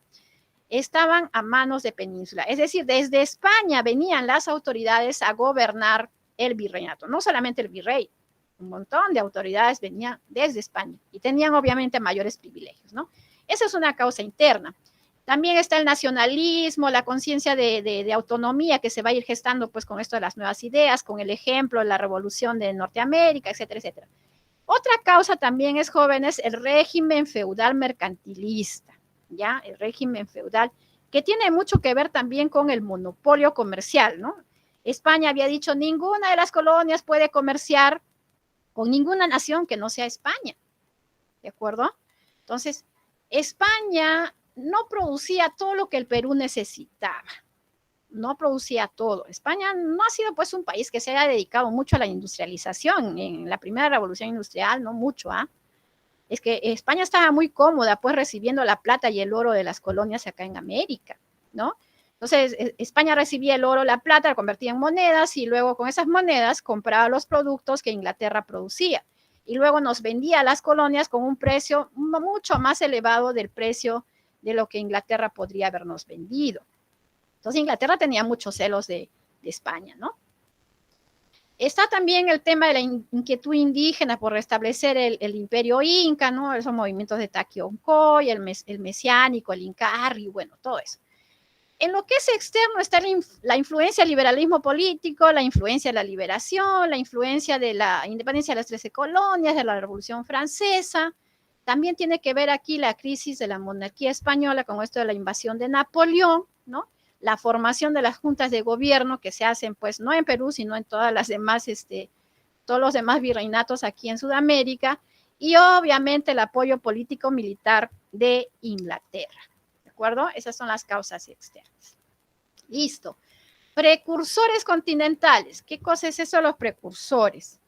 estaban a manos de Península. Es decir, desde España venían las autoridades a gobernar el virreinato. No solamente el virrey, un montón de autoridades venían desde España y tenían obviamente mayores privilegios, ¿no? Esa es una causa interna. También está el nacionalismo, la conciencia de autonomía que se va a ir gestando pues con esto de las nuevas ideas, con el ejemplo de la revolución de Norteamérica, etcétera, etcétera. Otra causa también es, jóvenes, el régimen feudal mercantilista, ¿ya? El régimen feudal, que tiene mucho que ver también con el monopolio comercial, ¿no? España había dicho, ninguna de las colonias puede comerciar con ninguna nación que no sea España, ¿de acuerdo? Entonces, España no producía todo lo que el Perú necesitaba, no producía todo. España no ha sido pues un país que se haya dedicado mucho a la industrialización, en la primera revolución industrial, no mucho, ¿ah? Es que España estaba muy cómoda pues recibiendo la plata y el oro de las colonias acá en América, ¿no? Entonces, España recibía el oro, la plata, la convertía en monedas y luego con esas monedas compraba los productos que Inglaterra producía. Y luego nos vendía a las colonias con un precio mucho más elevado del precio de lo que Inglaterra podría habernos vendido. Entonces, Inglaterra tenía muchos celos de España, ¿no? Está también el tema de la inquietud indígena por restablecer el imperio inca, ¿no? Esos movimientos de Taquioncoy, el mesiánico, el incarri, bueno, todo eso. En lo que es externo está la influencia del liberalismo político, la influencia de la liberación, la influencia de la independencia de las 13 colonias, de la Revolución Francesa. También tiene que ver aquí la crisis de la monarquía española con esto de la invasión de Napoleón, ¿no? La formación de las juntas de gobierno que se hacen, pues, no en Perú, sino en todas las demás, todos los demás virreinatos aquí en Sudamérica, y obviamente el apoyo político-militar de Inglaterra. ¿De acuerdo? Esas son las causas externas. Listo. Precursores continentales. ¿Qué cosa es eso, los precursores?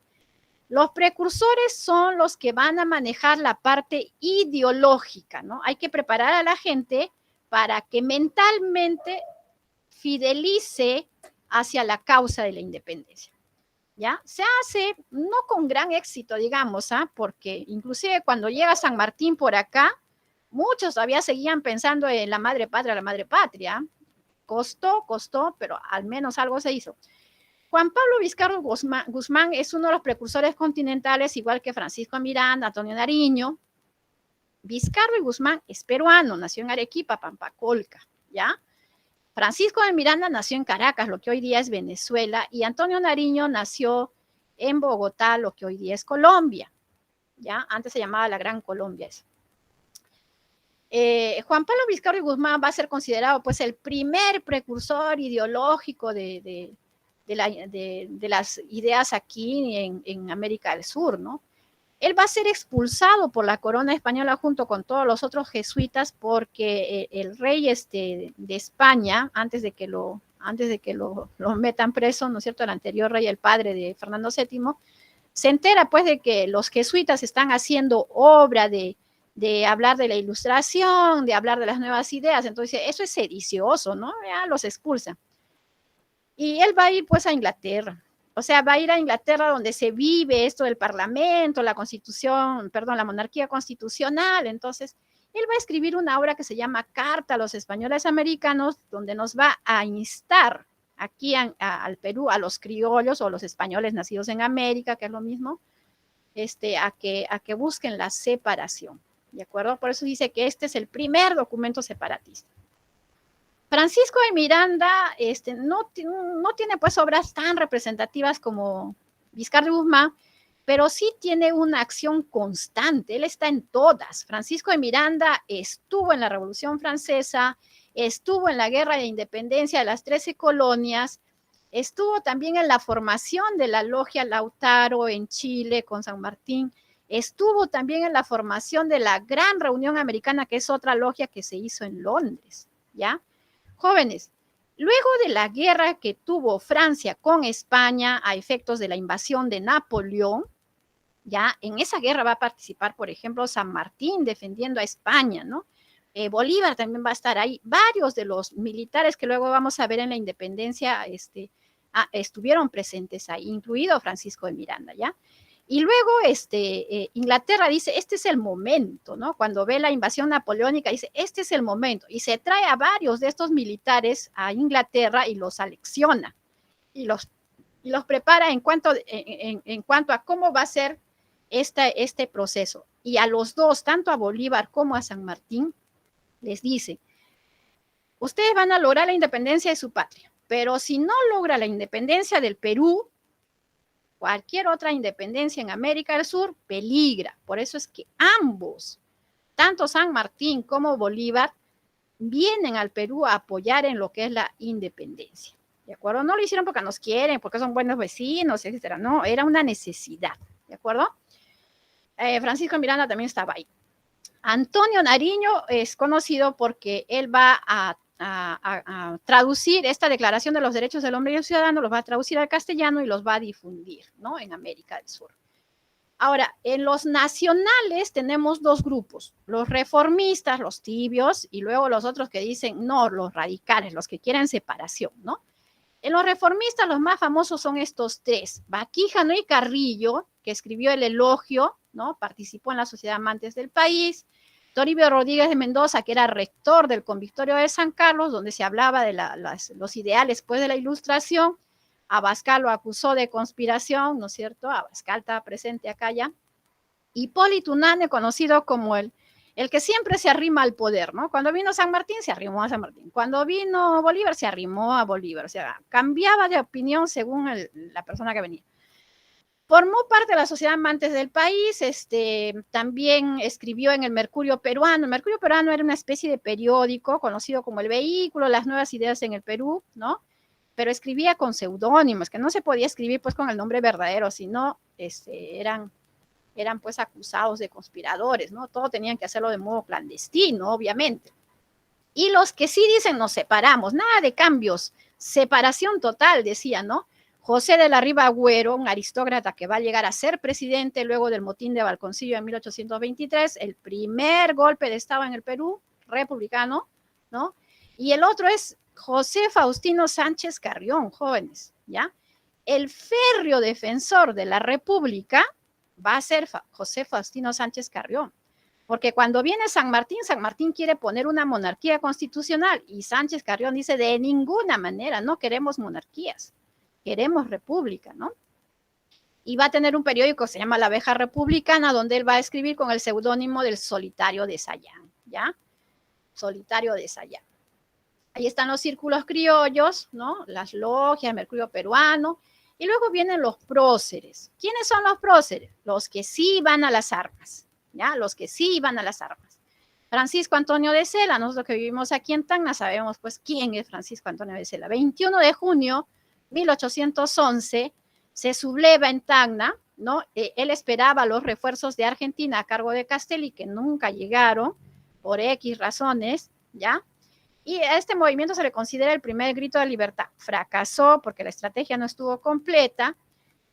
Los precursores son los que van a manejar la parte ideológica, ¿no? Hay que preparar a la gente para que mentalmente fidelice hacia la causa de la independencia, ¿ya? Se hace no con gran éxito, digamos, ¿ah? Porque inclusive cuando llega San Martín por acá, muchos todavía seguían pensando en la madre patria, la madre patria. Costó, pero al menos algo se hizo. Juan Pablo Vizcarra Guzmán es uno de los precursores continentales, igual que Francisco Miranda, Antonio Nariño. Vizcarra Guzmán es peruano, nació en Arequipa, Pampacolca, ¿ya? Francisco de Miranda nació en Caracas, lo que hoy día es Venezuela, y Antonio Nariño nació en Bogotá, lo que hoy día es Colombia, ¿ya? Antes se llamaba la Gran Colombia eso. Juan Pablo Vizcarra Guzmán va a ser considerado pues el primer precursor ideológico de las ideas aquí en América del Sur, ¿no? Él va a ser expulsado por la corona española junto con todos los otros jesuitas porque el rey de España, antes de que lo metan preso, ¿no es cierto?, el anterior rey, el padre de Fernando VII, se entera pues de que los jesuitas están haciendo obra de hablar de la ilustración, de hablar de las nuevas ideas, entonces eso es sedicioso, ¿no? Ya los expulsan. Y él va a ir pues a Inglaterra. O sea, va a ir a Inglaterra donde se vive esto del parlamento, la constitución, perdón, la monarquía constitucional. Entonces, él va a escribir una obra que se llama Carta a los españoles americanos, donde nos va a instar aquí al Perú, a los criollos o los españoles nacidos en América, que es lo mismo, a que busquen la separación. ¿De acuerdo? Por eso dice que este es el primer documento separatista. Francisco de Miranda no tiene pues obras tan representativas como Vizcarra Guzmán, pero sí tiene una acción constante, él está en todas. Francisco de Miranda estuvo en la Revolución Francesa, estuvo en la Guerra de Independencia de las 13 colonias, estuvo también en la formación de la Logia Lautaro en Chile con San Martín, estuvo también en la formación de la Gran Reunión Americana, que es otra logia que se hizo en Londres, ¿ya? Jóvenes, luego de la guerra que tuvo Francia con España a efectos de la invasión de Napoleón, ya en esa guerra va a participar, por ejemplo, San Martín defendiendo a España, ¿no? Bolívar también va a estar ahí. Varios de los militares que luego vamos a ver en la independencia estuvieron presentes ahí, incluido Francisco de Miranda, ¿ya? Y luego Inglaterra dice, este es el momento, ¿no? Cuando ve la invasión napoleónica, dice, este es el momento. Y se trae a varios de estos militares a Inglaterra y los alecciona. Y los prepara en cuanto a cómo va a ser este proceso. Y a los dos, tanto a Bolívar como a San Martín, les dice, ustedes van a lograr la independencia de su patria, pero si no logra la independencia del Perú, cualquier otra independencia en América del Sur peligra. Por eso es que ambos, tanto San Martín como Bolívar, vienen al Perú a apoyar en lo que es la independencia. ¿De acuerdo? No lo hicieron porque nos quieren, porque son buenos vecinos, etcétera. No, era una necesidad. ¿De acuerdo? Francisco Miranda también estaba ahí. Antonio Nariño es conocido porque él va a traducir esta Declaración de los Derechos del Hombre y el Ciudadano, los va a traducir al castellano y los va a difundir, ¿no? En América del Sur. Ahora, en los nacionales tenemos dos grupos, los reformistas, los tibios, y luego los otros que dicen, no, los radicales, los que quieren separación, ¿no? En los reformistas los más famosos son estos tres, Baquíjano y Carrillo, que escribió el Elogio, ¿no? Participó en la Sociedad Amantes del País, Toribio Rodríguez de Mendoza, que era rector del Convictorio de San Carlos, donde se hablaba de los ideales después de la Ilustración. Abascal lo acusó de conspiración, ¿no es cierto? Abascal estaba presente acá ya. Hipólito Unanue, conocido como el que siempre se arrima al poder, ¿no? Cuando vino San Martín, se arrimó a San Martín. Cuando vino Bolívar, se arrimó a Bolívar. O sea, cambiaba de opinión según la persona que venía. Formó parte de la Sociedad Amantes del País, también escribió en el Mercurio Peruano. El Mercurio Peruano era una especie de periódico conocido como El Vehículo, las nuevas ideas en el Perú, ¿no? Pero escribía con seudónimos, que no se podía escribir pues con el nombre verdadero, sino eran pues acusados de conspiradores, ¿no? Todo tenían que hacerlo de modo clandestino, obviamente. Y los que sí dicen nos separamos, nada de cambios, separación total, decía, ¿no? José de la Riva Agüero, un aristócrata que va a llegar a ser presidente luego del motín de Balconcillo en 1823, el primer golpe de Estado en el Perú, republicano, ¿no? Y el otro es José Faustino Sánchez Carrión, jóvenes, ¿ya? El férreo defensor de la República va a ser José Faustino Sánchez Carrión, porque cuando viene San Martín quiere poner una monarquía constitucional y Sánchez Carrión dice, de ninguna manera, no queremos monarquías, queremos república, ¿no? Y va a tener un periódico que se llama La Abeja Republicana, donde él va a escribir con el seudónimo del Solitario de Sayán, ¿ya? Solitario de Sayán. Ahí están los círculos criollos, ¿no? Las logias, Mercurio Peruano, y luego vienen los próceres. ¿Quiénes son los próceres? Los que sí van a las armas, ¿ya? Los que sí van a las armas. Francisco Antonio de Sela, nosotros que vivimos aquí en Tacna sabemos pues quién es Francisco Antonio de Sela. 21 de junio 1811 se subleva en Tacna, ¿no? Él esperaba los refuerzos de Argentina a cargo de Castelli, que nunca llegaron por X razones, ¿ya? Y a este movimiento se le considera el primer grito de libertad. Fracasó porque la estrategia no estuvo completa.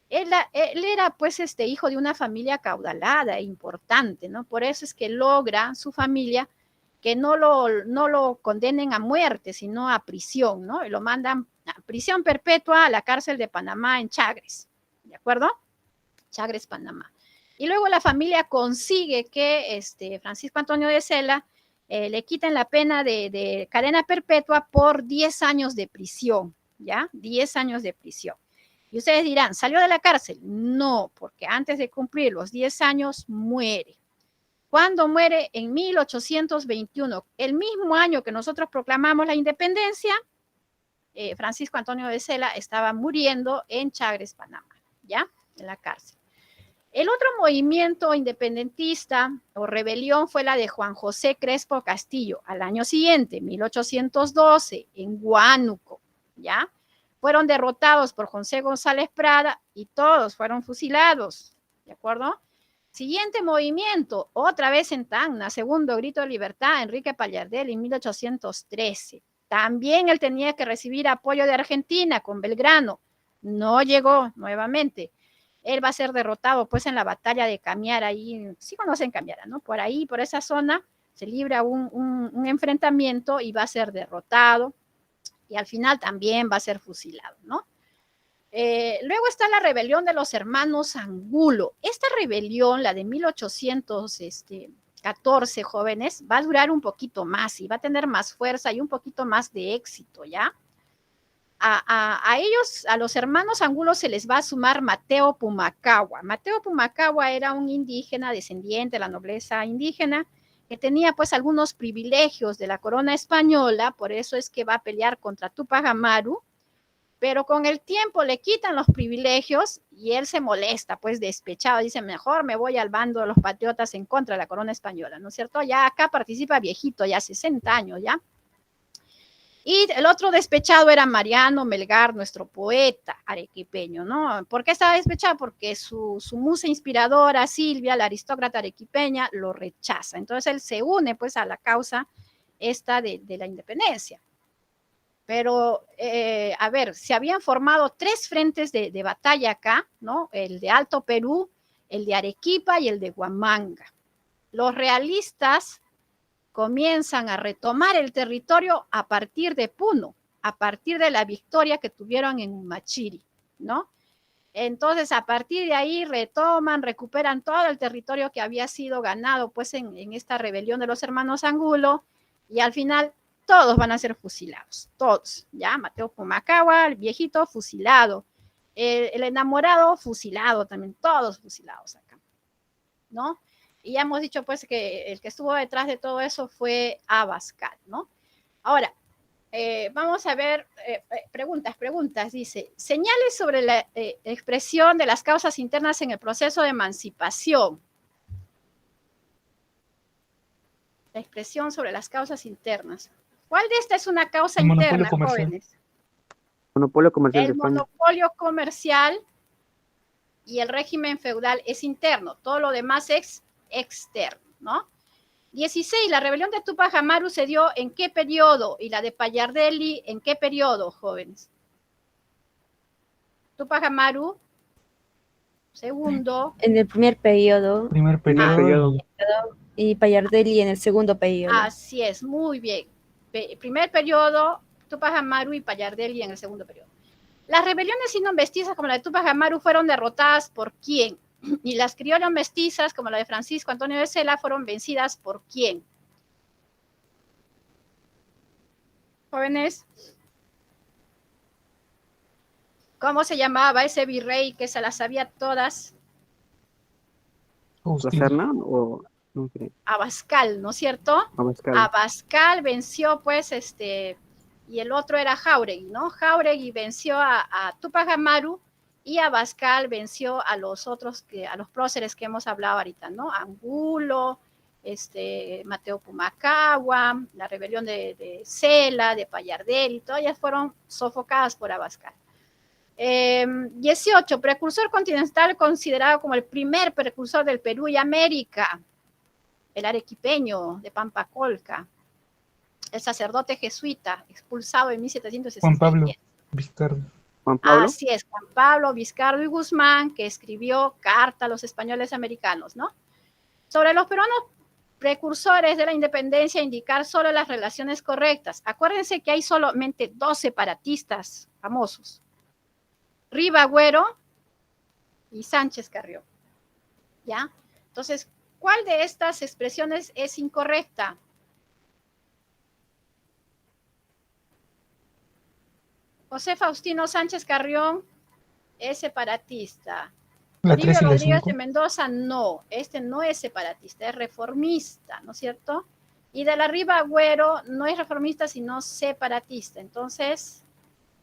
Él era pues hijo de una familia acaudalada e importante, ¿no? Por eso es que logra su familia que no lo condenen a muerte, sino a prisión, ¿no? Y lo mandan a prisión perpetua a la cárcel de Panamá en Chagres, ¿de acuerdo? Chagres, Panamá. Y luego la familia consigue que Francisco Antonio de Sela le quiten la pena de cadena perpetua por 10 años de prisión, ¿ya? 10 años de prisión. Y ustedes dirán, ¿salió de la cárcel? No, porque antes de cumplir los 10 años muere. ¿Cuándo muere? En 1821, el mismo año que nosotros proclamamos la independencia, Francisco Antonio de Sela estaba muriendo en Chagres, Panamá, ¿ya? En la cárcel. El otro movimiento independentista o rebelión fue la de Juan José Crespo Castillo, al año siguiente, 1812, en Huánuco, ¿ya? Fueron derrotados por José González Prada y todos fueron fusilados, ¿de acuerdo? Siguiente movimiento, otra vez en Tacna, segundo grito de libertad, Enrique Pallardelli, en 1813. También él tenía que recibir apoyo de Argentina con Belgrano. No llegó nuevamente. Él va a ser derrotado pues en la batalla de Camiara, ahí, sí conocen Camiara, ¿no? Por ahí, por esa zona, se libra un enfrentamiento y va a ser derrotado. Y al final también va a ser fusilado, ¿no? Luego está la rebelión de los hermanos Angulo. Esta rebelión, la de 1814, jóvenes, va a durar un poquito más y va a tener más fuerza y un poquito más de éxito, ¿ya? A ellos, a los hermanos Angulo, se les va a sumar Mateo Pumacahua. Mateo Pumacahua era un indígena descendiente de la nobleza indígena que tenía pues algunos privilegios de la corona española, por eso es que va a pelear contra Tupac Amaru, pero con el tiempo le quitan los privilegios y él se molesta, pues despechado, dice, mejor me voy al bando de los patriotas en contra de la corona española, ¿no es cierto? Ya acá participa viejito, ya 60 años, ¿ya? Y el otro despechado era Mariano Melgar, nuestro poeta arequipeño, ¿no? ¿Por qué estaba despechado? Porque su musa inspiradora, Silvia, la aristócrata arequipeña, lo rechaza. Entonces él se une pues a la causa esta de la independencia. Pero, a ver, se habían formado 3 frentes de batalla acá, ¿no? El de Alto Perú, el de Arequipa y el de Huamanga. Los realistas comienzan a retomar el territorio a partir de Puno, a partir de la victoria que tuvieron en Humachiri, ¿no? Entonces, a partir de ahí retoman, recuperan todo el territorio que había sido ganado, pues, en esta rebelión de los hermanos Angulo, y al final todos van a ser fusilados, todos, ¿ya? Mateo Pumacahua, el viejito, fusilado, el enamorado, fusilado también, todos fusilados acá, ¿no? Y ya hemos dicho pues que el que estuvo detrás de todo eso fue Abascal, ¿no? Ahora, vamos a ver, preguntas, dice, señales sobre la expresión de las causas internas en el proceso de emancipación. La expresión sobre las causas internas. ¿Cuál de estas es una causa interna, jóvenes? Monopolio comercial de El España. monopolio comercial y el régimen feudal es interno, todo lo demás es externo, ¿no? 16. La rebelión de Tupac Amaru se dio ¿en qué periodo? Y la de Pallardelli, ¿en qué periodo, jóvenes? Tupac Amaru, segundo. En el primer periodo. Primer periodo. Y Pallardelli en el segundo periodo. Así es, muy bien. Primer periodo, Tupac Amaru y Pallardelli en el segundo periodo. Las rebeliones sino-mestizas como la de Tupac Amaru fueron derrotadas ¿por quién? Y las criollas mestizas como la de Francisco Antonio de Sela fueron vencidas ¿por quién? Jóvenes, ¿cómo se llamaba ese virrey que se las sabía todas? ¿Serna o no creo? Abascal, ¿no es cierto? Abascal. Abascal venció pues y el otro era Jáuregui, ¿no? Jáuregui venció a Tupac Amaru y Abascal venció a los otros, a los próceres que hemos hablado ahorita, ¿no? Angulo, Mateo Pumacahua, la rebelión de Sela, de Pallardelli, todas ellas fueron sofocadas por Abascal. 18, precursor continental considerado como el primer precursor del Perú y América, el arequipeño de Pampacolca, el sacerdote jesuita expulsado en 1760. Juan Pablo Vizcardo. Juan Pablo. Así es, Juan Pablo Vizcardo y Guzmán, que escribió Carta a los españoles americanos, ¿no? Sobre los peruanos precursores de la independencia, indicar solo las relaciones correctas. Acuérdense que hay solamente 2 separatistas famosos. Ribagüero y Sánchez Carrión, ¿ya? Entonces, ¿cuál de estas expresiones es incorrecta? José Faustino Sánchez Carrión es separatista. Toribio Rodríguez de Mendoza, no, no es separatista, es reformista, ¿no es cierto? Y de la Ribagüero no es reformista, sino separatista. Entonces,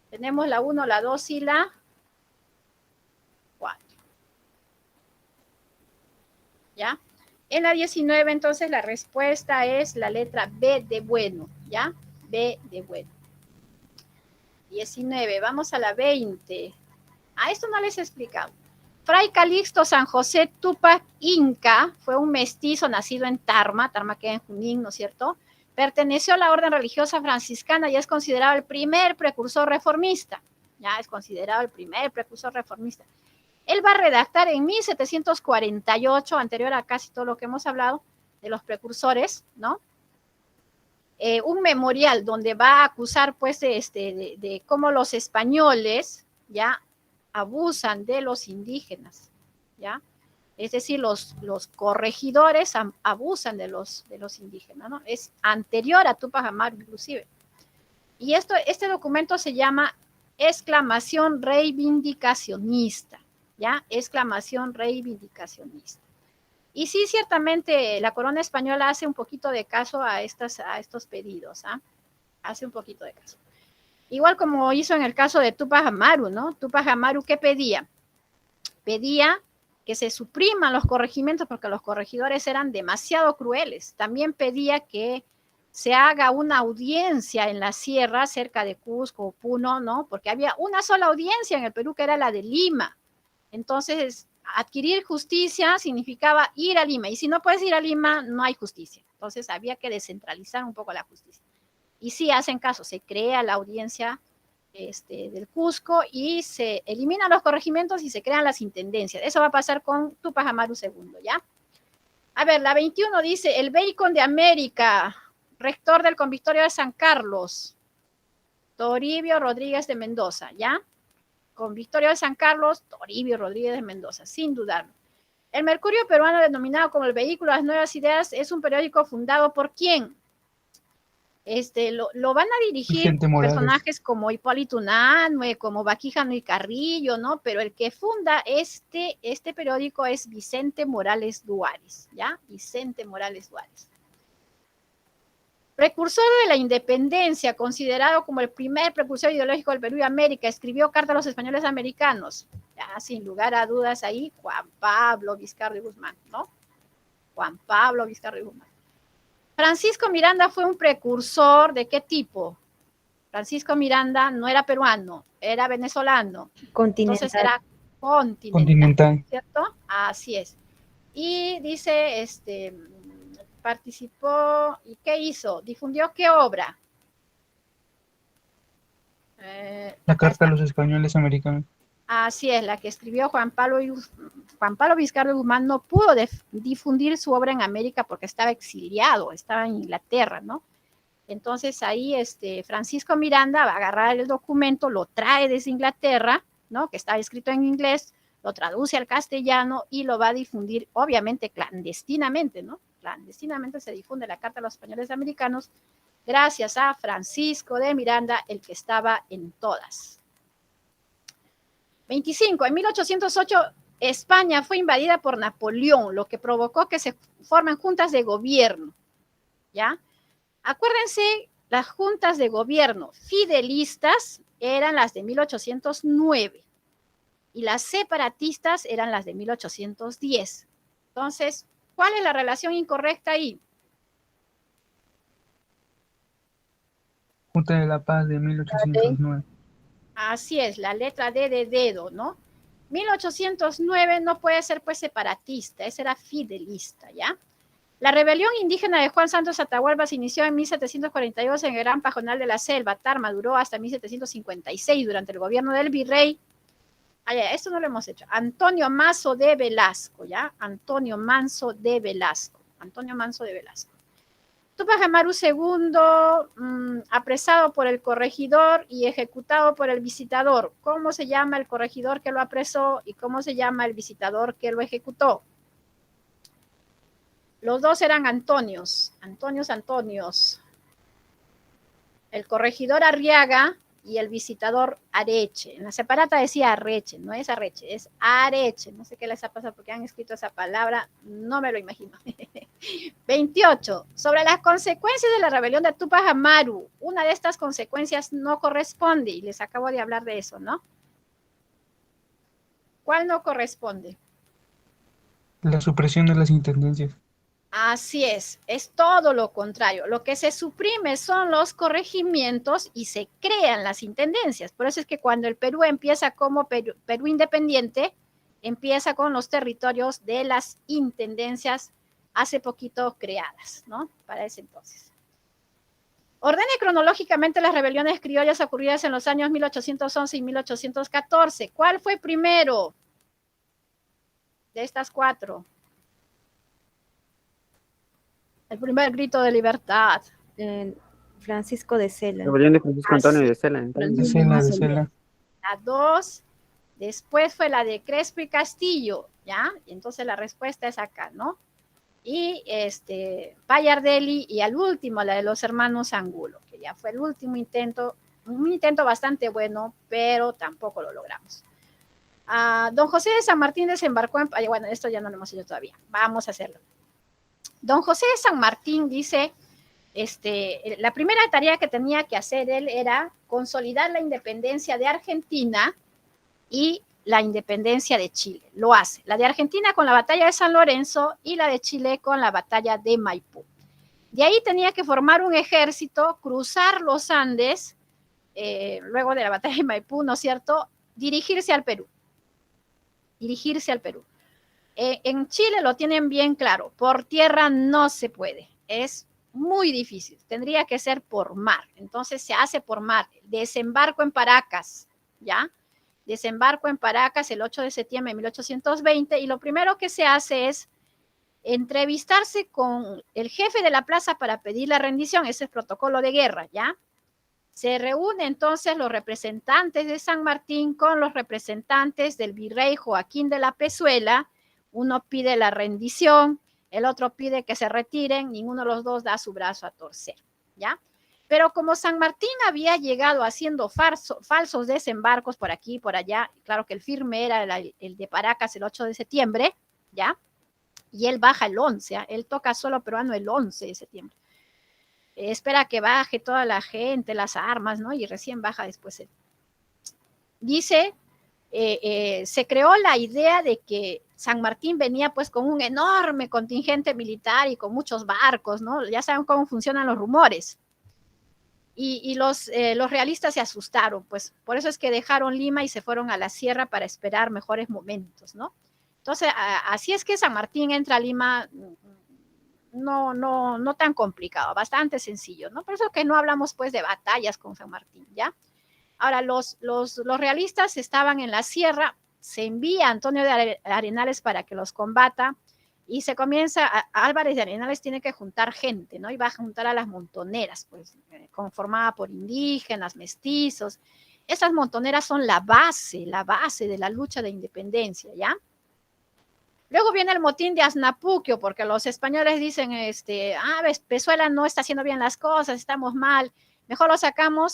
tenemos la 1, la 2 y la 4. ¿Ya? En la 19, entonces, la respuesta es la letra B de bueno, ¿ya? B de bueno. 19, vamos a la 20. A esto no les he explicado. Fray Calixto San José Tupac Inca fue un mestizo nacido en Tarma, Tarma queda en Junín, ¿no es cierto? Perteneció a la orden religiosa franciscana y es considerado el primer precursor reformista. Ya es considerado el primer precursor reformista. Él va a redactar en 1748, anterior a casi todo lo que hemos hablado de los precursores, ¿no? Un memorial donde va a acusar, pues, de cómo los españoles, ya, abusan de los indígenas, ¿ya? Es decir, los corregidores abusan de los indígenas, ¿no? Es anterior a Tupac Amaru, inclusive. Y este documento se llama Exclamación Reivindicacionista, ¿ya? Exclamación Reivindicacionista. Y sí, ciertamente, la corona española hace un poquito de caso a estos pedidos, ¿ah? Hace un poquito de caso. Igual como hizo en el caso de Tupac Amaru, ¿no? Tupac Amaru, ¿qué pedía? Pedía que se supriman los corregimientos porque los corregidores eran demasiado crueles. También pedía que se haga una audiencia en la sierra cerca de Cusco o Puno, ¿no? Porque había una sola audiencia en el Perú que era la de Lima. Entonces, adquirir justicia significaba ir a Lima. Y si no puedes ir a Lima, no hay justicia. Entonces, había que descentralizar un poco la justicia. Y sí hacen caso, se crea la audiencia del Cusco y se eliminan los corregimientos y se crean las intendencias. Eso va a pasar con Tupac Amaru II, ¿ya? A ver, la 21 dice, el Bacon de América, rector del Convictorio de San Carlos, Toribio Rodríguez de Mendoza, ¿ya? Convictorio de San Carlos, Toribio Rodríguez de Mendoza, sin dudarlo. El Mercurio Peruano, denominado como el Vehículo de las Nuevas Ideas, es un periódico fundado por ¿quién? Lo van a dirigir personajes como Hipólito Unanue, como Baquijano y Carrillo, ¿no? Pero el que funda este periódico es Vicente Morales Duárez, ¿ya? Vicente Morales Duárez. Precursor de la independencia, considerado como el primer precursor ideológico del Perú y América, escribió carta a los españoles americanos. Ya, sin lugar a dudas ahí, Juan Pablo Vizcarra y Guzmán, ¿no? Juan Pablo Vizcarra y Guzmán. Francisco Miranda fue un precursor ¿de qué tipo? Francisco Miranda no era peruano, era venezolano. Continental. Entonces era continental, ¿cierto? Así es. Y dice, participó, ¿y qué hizo? ¿Difundió qué obra? La carta a los españoles americanos. Así es, la que escribió Juan Pablo Vizcarra y Guzmán no pudo difundir su obra en América porque estaba exiliado, estaba en Inglaterra, ¿no? Entonces ahí Francisco Miranda va a agarrar el documento, lo trae desde Inglaterra, ¿no? Que está escrito en inglés, lo traduce al castellano y lo va a difundir, obviamente, clandestinamente, ¿no? Clandestinamente se difunde la Carta a los Españoles Americanos gracias a Francisco de Miranda, el que estaba en todas. 25. En 1808, España fue invadida por Napoleón, lo que provocó que se formen juntas de gobierno, ¿ya? Acuérdense, las juntas de gobierno fidelistas eran las de 1809 y las separatistas eran las de 1810. Entonces, ¿cuál es la relación incorrecta ahí? Junta de la Paz de 1809. Así es, la letra D de dedo, ¿no? 1809 no puede ser pues separatista, ese era fidelista, ¿ya? La rebelión indígena de Juan Santos Atahualpa se inició en 1742 en el Gran Pajonal de la Selva, Tarma, duró hasta 1756 durante el gobierno del virrey. Esto no lo hemos hecho. Antonio Manso de Velasco, ¿ya? Antonio Manso de Velasco. Tupac Amaru II, apresado por el corregidor y ejecutado por el visitador. ¿Cómo se llama el corregidor que lo apresó y cómo se llama el visitador que lo ejecutó? Los dos eran Antonios. El corregidor Arriaga y el visitador Areche. En la separata decía Arreche, no es Arreche, es Areche. No sé qué les ha pasado porque han escrito esa palabra, no me lo imagino. 28. Sobre las consecuencias de la rebelión de Tupac Amaru. Una de estas consecuencias no corresponde, y les acabo de hablar de eso, ¿no? ¿Cuál no corresponde? La supresión de las intendencias. Así es todo lo contrario. Lo que se suprime son los corregimientos y se crean las intendencias. Por eso es que cuando el Perú empieza como Perú independiente, empieza con los territorios de las intendencias hace poquito creadas, ¿no? Para ese entonces. Ordene cronológicamente las rebeliones criollas ocurridas en los años 1811 y 1814. ¿Cuál fue primero de estas cuatro? El primer grito de libertad. Francisco de Sela. Rebelión de Francisco Antonio de Sela. De Entonces, Sela, de Sela. La 2. Después fue la de Crespo y Castillo, ¿ya? Y entonces la respuesta es acá, ¿no? Y Payardelli, y al último, la de los hermanos Angulo, que ya fue el último intento, un intento bastante bueno, pero tampoco lo logramos. Don José de San Martín desembarcó en... Bueno, esto ya no lo hemos hecho todavía, vamos a hacerlo. Don José de San Martín dice, la primera tarea que tenía que hacer él era consolidar la independencia de Argentina y la independencia de Chile. Lo hace. La de Argentina con la batalla de San Lorenzo y la de Chile con la batalla de Maipú. De ahí tenía que formar un ejército, cruzar los Andes, luego de la batalla de Maipú, ¿no es cierto? Dirigirse al Perú. Dirigirse al Perú. En Chile lo tienen bien claro. Por tierra no se puede. Es muy difícil. Tendría que ser por mar. Entonces se hace por mar. Desembarco en Paracas, ¿ya? Desembarco en Paracas el 8 de septiembre de 1820 y lo primero que se hace es entrevistarse con el jefe de la plaza para pedir la rendición. Ese es el protocolo de guerra, ¿ya? Se reúnen entonces los representantes de San Martín con los representantes del virrey Joaquín de la Pezuela. Uno pide la rendición, el otro pide que se retiren, ninguno de los dos da su brazo a torcer, ¿ya? Pero como San Martín había llegado haciendo falsos desembarcos por aquí y por allá, claro que el firme era el de Paracas el 8 de septiembre, ¿ya? Y él baja el 11, él toca solo peruano el 11 de septiembre. Espera que baje toda la gente, las armas, ¿no? Y recién baja después él. Dice, se creó la idea de que San Martín venía pues con un enorme contingente militar y con muchos barcos, ¿no? Ya saben cómo funcionan los rumores. Y los realistas se asustaron, pues por eso es que dejaron Lima y se fueron a la sierra para esperar mejores momentos, ¿no? Entonces, así es que San Martín entra a Lima, no tan complicado, bastante sencillo, ¿no? Por eso que no hablamos pues de batallas con San Martín, ¿ya? Ahora, los realistas estaban en la sierra, se envía a Antonio de Arenales para que los combata, y se comienza, Álvarez de Arenales tiene que juntar gente, ¿no? Y va a juntar a las montoneras, pues, conformada por indígenas, mestizos. Esas montoneras son la base de la lucha de independencia, ¿ya? Luego viene el motín de Aznapuquio, porque los españoles dicen, Pezuela no está haciendo bien las cosas, estamos mal, mejor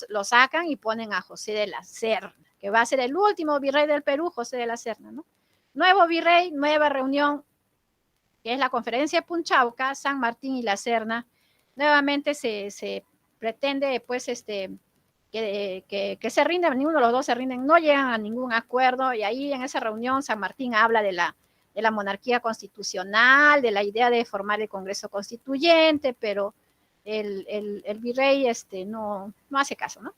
lo sacan y ponen a José de la Serna, que va a ser el último virrey del Perú, José de la Serna, ¿no? Nuevo virrey, nueva reunión, que es la conferencia de Punchauca, San Martín y la Serna. Nuevamente se pretende, pues, que se rinden, ninguno de los dos se rinden, no llegan a ningún acuerdo, y ahí en esa reunión San Martín habla de la monarquía constitucional, de la idea de formar el Congreso Constituyente, pero el virrey no hace caso, ¿no?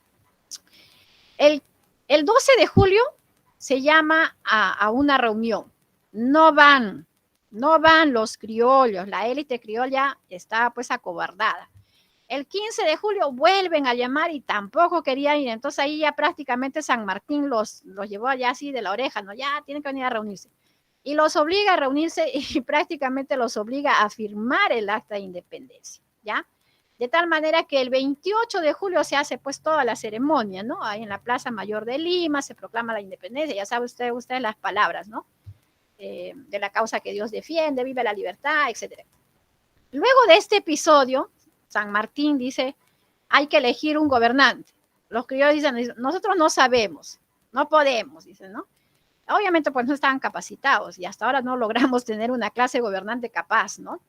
El 12 de julio se llama a una reunión, no van los criollos, la élite criolla está pues acobardada. El 15 de julio vuelven a llamar y tampoco querían ir, entonces ahí ya prácticamente San Martín los llevó allá así de la oreja, ¿no? Ya tienen que venir a reunirse. Y los obliga a reunirse y prácticamente los obliga a firmar el acta de independencia, ¿ya? De tal manera que el 28 de julio se hace pues toda la ceremonia, ¿no? Ahí en la Plaza Mayor de Lima se proclama la independencia, ya sabe usted las palabras, ¿no? De la causa que Dios defiende, vive la libertad, etc. Luego de este episodio, San Martín dice, hay que elegir un gobernante. Los criollos dicen, nosotros no sabemos, no podemos, dicen, ¿no? Obviamente pues no estaban capacitados y hasta ahora no logramos tener una clase gobernante capaz, ¿no?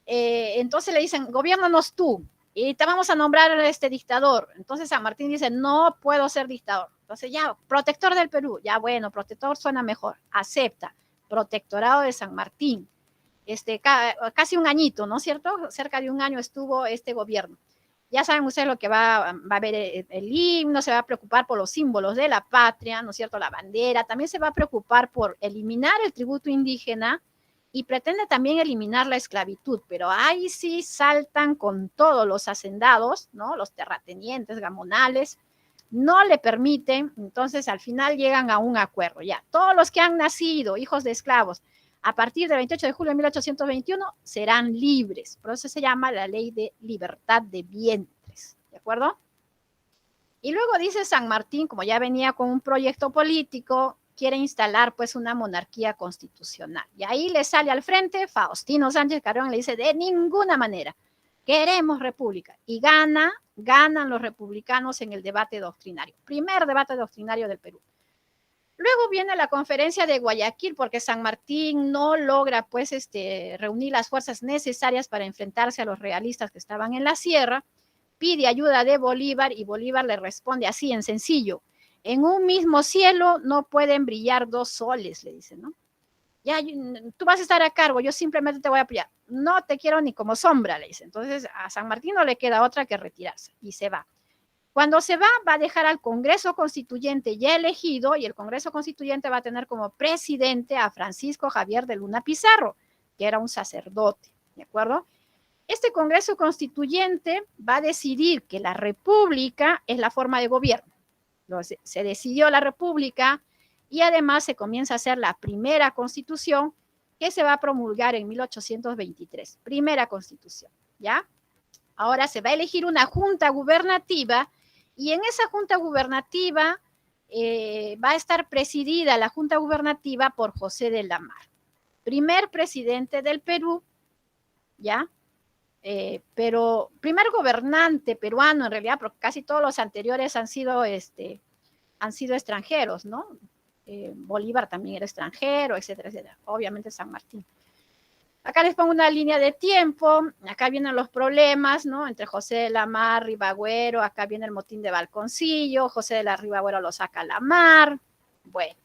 Entonces le dicen, gobiérnanos tú y te vamos a nombrar dictador. Entonces San Martín dice, no puedo ser dictador. Entonces ya, protector del Perú, ya bueno, protector suena mejor, acepta, protectorado de San Martín. Casi un añito, ¿no es cierto? Cerca de un año estuvo este gobierno. Ya saben ustedes lo que va a haber el himno, se va a preocupar por los símbolos de la patria, ¿no es cierto? La bandera, también se va a preocupar por eliminar el tributo indígena y pretende también eliminar la esclavitud, pero ahí sí saltan con todos los hacendados, ¿no? Los terratenientes, gamonales, no le permiten, entonces al final llegan a un acuerdo, ya. Todos los que han nacido hijos de esclavos a partir del 28 de julio de 1821 serán libres. Por eso se llama la ley de libertad de vientres, ¿de acuerdo? Y luego dice San Martín, como ya venía con un proyecto político, quiere instalar pues una monarquía constitucional. Y ahí le sale al frente Faustino Sánchez Carrión y le dice, de ninguna manera, queremos república. Y ganan los republicanos en el debate doctrinario. Primer debate doctrinario del Perú. Luego viene la conferencia de Guayaquil, porque San Martín no logra pues reunir las fuerzas necesarias para enfrentarse a los realistas que estaban en la sierra, pide ayuda de Bolívar y Bolívar le responde así en sencillo, en un mismo cielo no pueden brillar dos soles, le dice, ¿no? Ya, tú vas a estar a cargo, yo simplemente te voy a apoyar, no te quiero ni como sombra, le dice. Entonces a San Martín no le queda otra que retirarse y se va. Cuando se va a dejar al Congreso Constituyente ya elegido y el Congreso Constituyente va a tener como presidente a Francisco Javier de Luna Pizarro, que era un sacerdote, ¿de acuerdo? Este Congreso Constituyente va a decidir que la república es la forma de gobierno. Se decidió la república y además se comienza a hacer la primera constitución que se va a promulgar en 1823. Primera constitución, ¿ya? Ahora se va a elegir una junta gubernativa y en esa junta gubernativa va a estar presidida la junta gubernativa por José de la Mar, primer presidente del Perú, ¿ya? Pero primer gobernante peruano en realidad, porque casi todos los anteriores han sido extranjeros, ¿no? Bolívar también era extranjero, etcétera, etcétera. Obviamente San Martín. Acá les pongo una línea de tiempo, acá vienen los problemas, ¿no? Entre José de la Mar, Ribagüero, acá viene el motín de Balconcillo, José de la Ribagüero lo saca a la mar, bueno,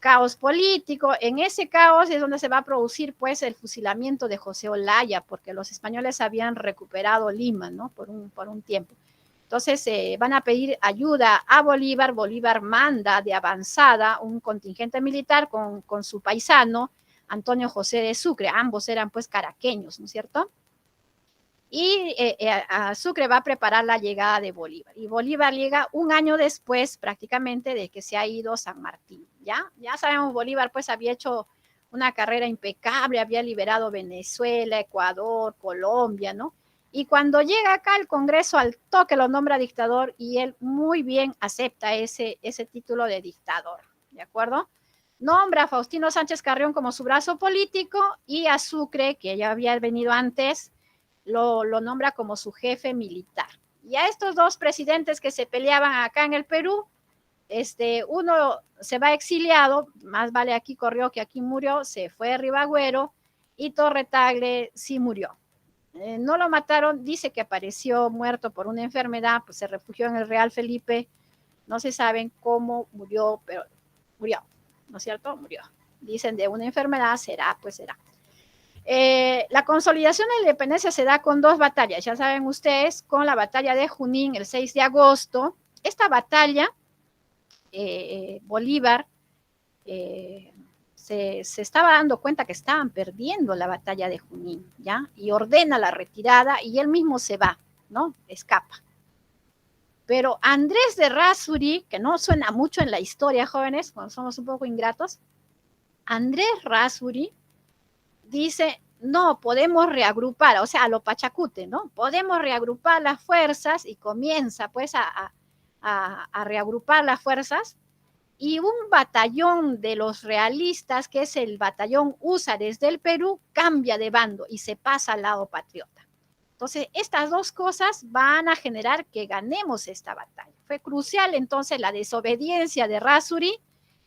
caos político, en ese caos es donde se va a producir pues el fusilamiento de José Olaya, porque los españoles habían recuperado Lima, ¿no? Por un tiempo. Entonces van a pedir ayuda a Bolívar, Bolívar manda de avanzada un contingente militar con su paisano, Antonio José de Sucre, ambos eran pues caraqueños, ¿no es cierto? Y a Sucre va a preparar la llegada de Bolívar, y Bolívar llega un año después prácticamente de que se ha ido San Martín, ¿ya? Ya sabemos, Bolívar pues había hecho una carrera impecable, había liberado Venezuela, Ecuador, Colombia, ¿no? Y cuando llega acá el Congreso al toque lo nombra dictador y él muy bien acepta ese título de dictador, ¿de acuerdo? Nombra a Faustino Sánchez Carrión como su brazo político y a Sucre, que ya había venido antes, lo nombra como su jefe militar. Y a estos dos presidentes que se peleaban acá en el Perú, uno se va exiliado, más vale aquí corrió que aquí murió, se fue a Ribagüero, y Torre Tagle sí murió. No lo mataron, dice que apareció muerto por una enfermedad, pues se refugió en el Real Felipe, no se saben cómo murió, pero murió, ¿no es cierto? Murió. Dicen de una enfermedad, será, pues será. La consolidación de la independencia se da con dos batallas, ya saben ustedes, con la batalla de Junín el 6 de agosto. Esta batalla, Bolívar se estaba dando cuenta que estaban perdiendo la batalla de Junín, ¿ya? Y ordena la retirada y él mismo se va, ¿no? Escapa. Pero Andrés de Rázuri, que no suena mucho en la historia, jóvenes, cuando somos un poco ingratos, Andrés Rázuri dice, no, podemos reagrupar, o sea, a lo Pachacute, ¿no? Podemos reagrupar las fuerzas y comienza pues a reagrupar las fuerzas y un batallón de los realistas, que es el batallón Húsares del Perú, cambia de bando y se pasa al lado patriota. Entonces, estas dos cosas van a generar que ganemos esta batalla. Fue crucial entonces la desobediencia de Rázuri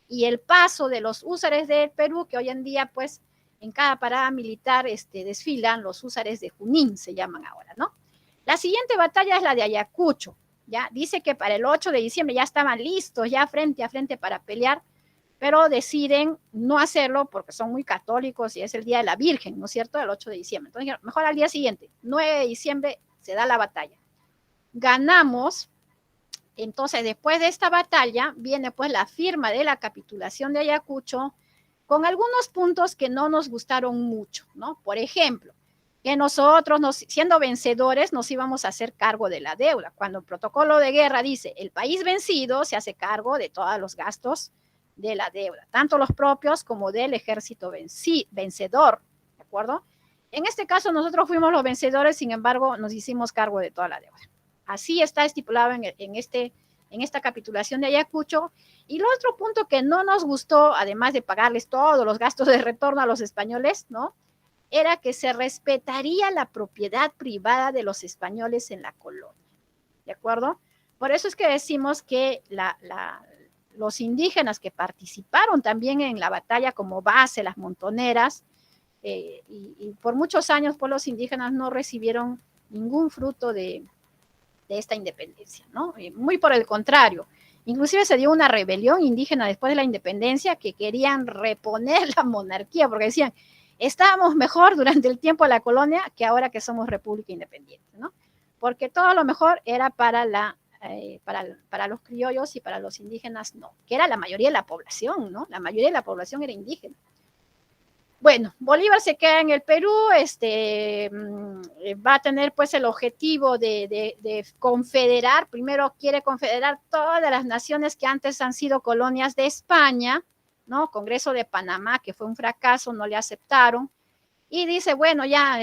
y el paso de los húsares del Perú, que hoy en día pues en cada parada militar desfilan los húsares de Junín, se llaman ahora, ¿no? La siguiente batalla es la de Ayacucho, ¿ya? Dice que para el 8 de diciembre ya estaban listos, ya frente a frente para pelear, pero deciden no hacerlo porque son muy católicos y es el Día de la Virgen, ¿no es cierto?, el 8 de diciembre. Entonces, mejor al día siguiente, 9 de diciembre, se da la batalla. ganamos. Entonces, después de esta batalla, viene pues la firma de la capitulación de Ayacucho, con algunos puntos que no nos gustaron mucho, ¿no? Por ejemplo, que nosotros, siendo vencedores, nos íbamos a hacer cargo de la deuda. Cuando el protocolo de guerra dice, el país vencido se hace cargo de todos los gastos de la deuda, tanto los propios como del ejército vencedor, ¿de acuerdo? En este caso, nosotros fuimos los vencedores, sin embargo, nos hicimos cargo de toda la deuda. Así está estipulado en esta capitulación de Ayacucho. Y el otro punto que no nos gustó, además de pagarles todos los gastos de retorno a los españoles, ¿no?, era que se respetaría la propiedad privada de los españoles en la colonia, ¿de acuerdo? Por eso es que decimos que los indígenas que participaron también en la batalla como base, las montoneras, y por muchos años pues los indígenas no recibieron ningún fruto de esta independencia, ¿no? Muy por el contrario. Inclusive se dio una rebelión indígena después de la independencia que querían reponer la monarquía porque decían, estábamos mejor durante el tiempo de la colonia que ahora que somos república independiente, ¿no? Porque todo lo mejor era para los criollos y para los indígenas no, que era la mayoría de la población, ¿no? La mayoría de la población era indígena. Bueno, Bolívar se queda en el Perú, va a tener pues el objetivo de confederar, primero quiere confederar todas las naciones que antes han sido colonias de España, ¿no? Congreso de Panamá, que fue un fracaso, no le aceptaron, y dice, bueno, ya,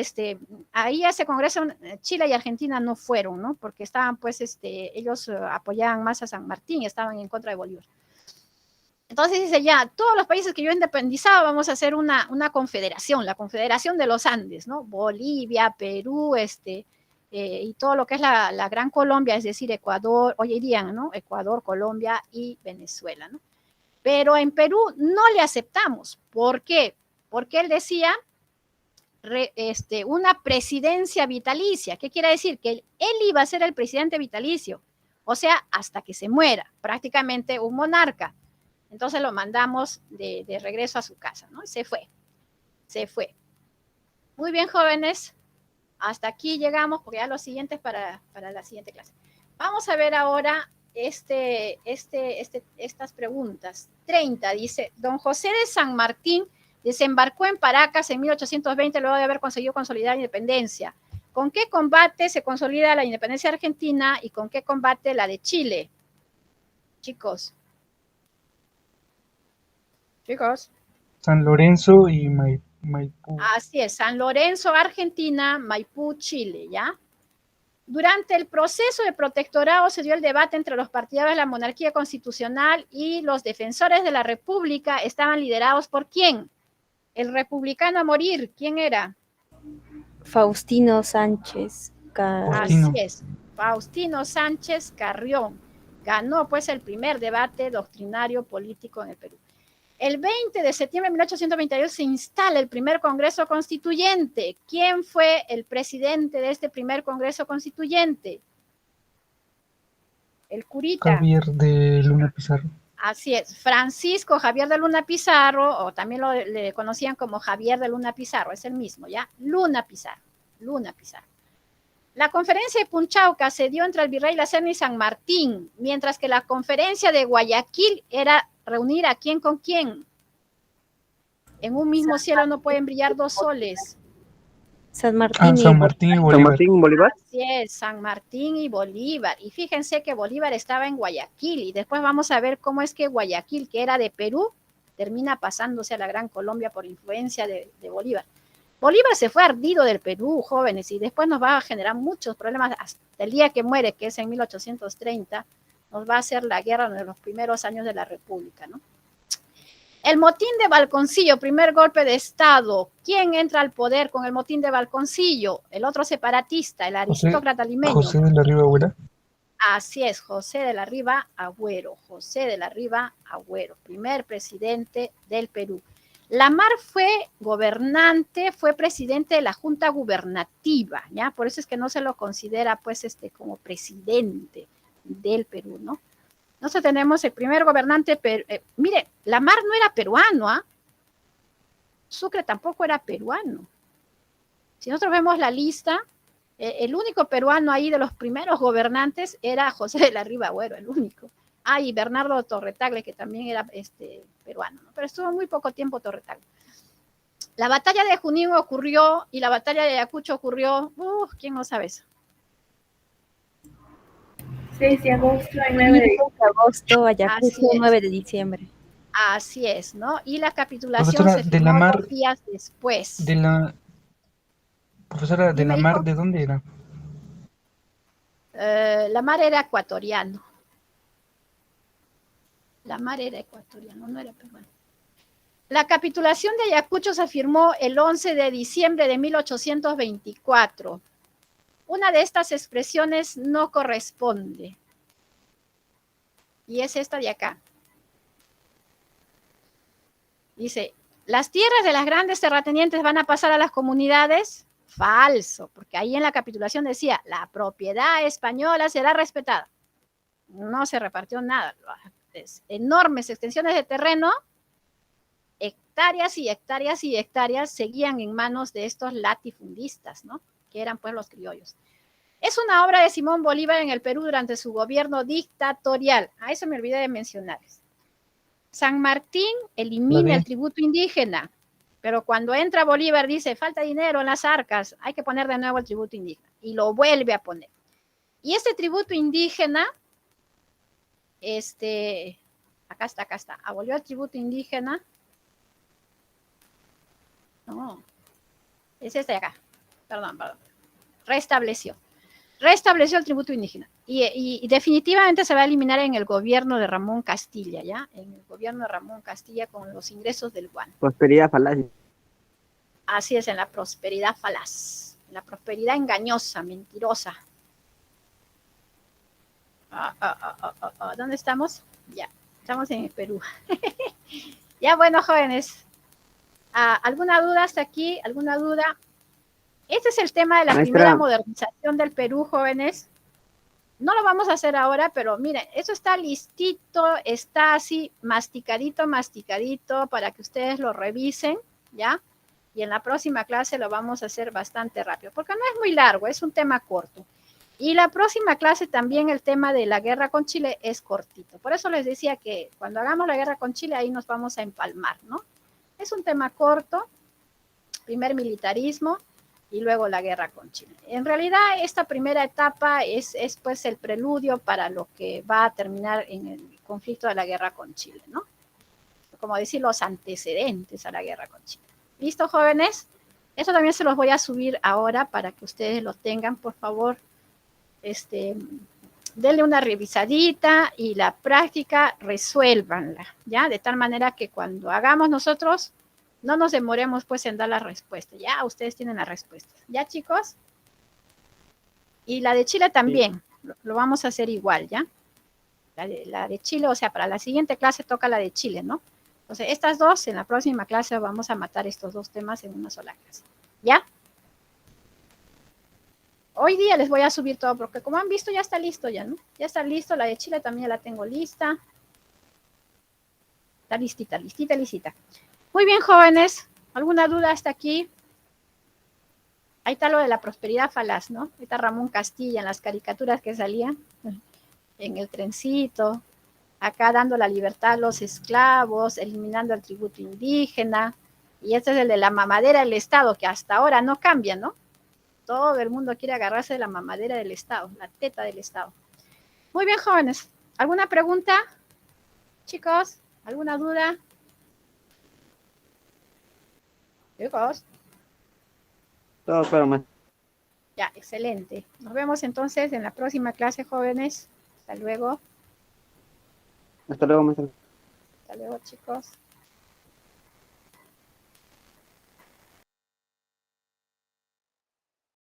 ahí a ese congreso Chile y Argentina no fueron, ¿no? Porque estaban pues, ellos apoyaban más a San Martín, estaban en contra de Bolívar. Entonces dice, ya, todos los países que yo he independizado vamos a hacer una confederación, la Confederación de los Andes, ¿no? Bolivia, Perú, y todo lo que es la Gran Colombia, es decir, Ecuador, hoy dirían, ¿no? Ecuador, Colombia y Venezuela, ¿no? Pero en Perú no le aceptamos. ¿Por qué? Porque él decía una presidencia vitalicia. ¿Qué quiere decir? Que él iba a ser el presidente vitalicio, o sea, hasta que se muera, prácticamente un monarca. Entonces lo mandamos de regreso a su casa, ¿no? Se fue. Muy bien, jóvenes. Hasta aquí llegamos, porque ya los siguientes para la siguiente clase. Vamos a ver ahora estas preguntas. 30, dice, don José de San Martín desembarcó en Paracas en 1820 luego de haber conseguido consolidar la independencia. ¿Con qué combate se consolida la independencia argentina y con qué combate la de Chile? Chicos. San Lorenzo y Maipú. Así es, San Lorenzo, Argentina, Maipú, Chile, ¿ya? Durante el proceso de protectorado se dio el debate entre los partidarios de la monarquía constitucional y los defensores de la república. Estaban liderados por ¿quién? El republicano a morir, ¿quién era? Faustino Sánchez. Así es, Faustino Sánchez Carrión. Ganó pues el primer debate doctrinario político en el Perú. El 20 de septiembre de 1822 se instala el primer Congreso Constituyente. ¿Quién fue el presidente de este primer Congreso Constituyente? El curita. Javier de Luna Pizarro. Así es, Francisco Javier de Luna Pizarro, o también le conocían como Javier de Luna Pizarro, es el mismo, ¿ya? Luna Pizarro. La conferencia de Punchauca se dio entre el virrey La Serna y San Martín, mientras que la conferencia de Guayaquil era reunir a quién con quién. En un mismo cielo no pueden brillar dos soles. San Martín, San Martín y Bolívar. San Martín, Bolívar. Así es, San Martín y Bolívar. Y fíjense que Bolívar estaba en Guayaquil y después vamos a ver cómo es que Guayaquil, que era de Perú, termina pasándose a la Gran Colombia por influencia de Bolívar. Bolívar se fue ardido del Perú, jóvenes, y después nos va a generar muchos problemas hasta el día que muere, que es en 1830, nos va a hacer la guerra en los primeros años de la República, ¿no? El motín de Balconcillo, primer golpe de Estado. ¿Quién entra al poder con el motín de Balconcillo? El otro separatista, el aristócrata limeño. José de la Riva Agüero. Así es, José de la Riva Agüero. José de la Riva Agüero, primer presidente del Perú. Lamarck fue gobernante, fue presidente de la Junta Gubernativa, ¿ya? Por eso es que no se lo considera, pues, como presidente del Perú, ¿no? Nosotros tenemos el primer gobernante, mire, Lamarck no era peruano, ¿ah? Sucre tampoco era peruano. Si nosotros vemos la lista, El único peruano ahí de los primeros gobernantes era José de la Riva Agüero, el único. Ah, y Bernardo Torretagle, que también era peruano, ¿no? Pero estuvo muy poco tiempo Torretagle. La batalla de Junín ocurrió y la batalla de Ayacucho ocurrió, ¿quién no sabe eso? 6 de agosto y 9 de 5 de agosto, Ayacucho, Así es. 9 de diciembre. Así es, ¿no? Y la capitulación Profesora, se de la firmó mar, 2 días después. profesora, ¿de Dime, la mar hijo. de dónde era? La mar era ecuatoriano. La mar era ecuatoriano, no era peruano. La capitulación de Ayacucho se firmó el 11 de diciembre de 1824. Una de estas expresiones no corresponde. Y es esta de acá. Dice, las tierras de las grandes terratenientes van a pasar a las comunidades. Falso, porque ahí en la capitulación decía, la propiedad española será respetada. No se repartió nada. Enormes extensiones de terreno, hectáreas y hectáreas y hectáreas seguían en manos de estos latifundistas, ¿no? Que eran pues los criollos. Es una obra de Simón Bolívar en el Perú durante su gobierno dictatorial. A eso me olvidé de mencionarles. San Martín elimina el tributo indígena, pero cuando entra Bolívar dice, falta dinero en las arcas, hay que poner de nuevo el tributo indígena, y lo vuelve a poner. Y este tributo indígena, acá está, abolió el tributo indígena, no, es este de acá, perdón, restableció el tributo indígena. Y definitivamente se va a eliminar en el gobierno de Ramón Castilla, ¿ya? En el gobierno de Ramón Castilla con los ingresos del guano. Prosperidad falaz. Así es, en la prosperidad falaz, en la prosperidad engañosa, mentirosa. ¿Dónde estamos? Ya, estamos en el Perú. Ya, bueno, jóvenes. ¿Alguna duda hasta aquí? ¿Alguna duda? Este es el tema de la primera modernización del Perú, jóvenes. No lo vamos a hacer ahora, pero miren, eso está listito, está así masticadito para que ustedes lo revisen, ¿ya? Y en la próxima clase lo vamos a hacer bastante rápido, porque no es muy largo, es un tema corto. Y la próxima clase también el tema de la guerra con Chile es cortito. Por eso les decía que cuando hagamos la guerra con Chile, ahí nos vamos a empalmar, ¿no? Es un tema corto, primer militarismo, y luego la guerra con Chile. En realidad, esta primera etapa es pues el preludio para lo que va a terminar en el conflicto de la guerra con Chile, ¿no? Como decir, los antecedentes a la guerra con Chile. ¿Listo, jóvenes? Eso también se los voy a subir ahora para que ustedes lo tengan, por favor. Denle una revisadita y la práctica resuélvanla, ¿ya? De tal manera que cuando hagamos nosotros, no nos demoremos pues en dar la respuesta. Ya, ustedes tienen la respuesta. ¿Ya, chicos? Y la de Chile también. Sí. Lo vamos a hacer igual, ¿ya? La de Chile, o sea, para la siguiente clase toca la de Chile, ¿no? Entonces, estas dos, en la próxima clase vamos a matar estos dos temas en una sola clase. ¿Ya? Hoy día les voy a subir todo, porque como han visto, ya está listo ya, ¿no? Ya está listo, la de Chile también la tengo lista. Está listita. Muy bien, jóvenes. ¿Alguna duda hasta aquí? Ahí está lo de la prosperidad falaz, ¿no? Ahí está Ramón Castilla en las caricaturas que salían en el trencito. Acá dando la libertad a los esclavos, eliminando el tributo indígena. Y este es el de la mamadera del Estado, que hasta ahora no cambia, ¿no? Todo el mundo quiere agarrarse de la mamadera del Estado, la teta del Estado. Muy bien, jóvenes. ¿Alguna pregunta? Chicos, ¿alguna duda? Chicos. Todo claro, más. Ya, excelente. Nos vemos entonces en la próxima clase, jóvenes. Hasta luego. Hasta luego, maestro. Hasta luego, chicos.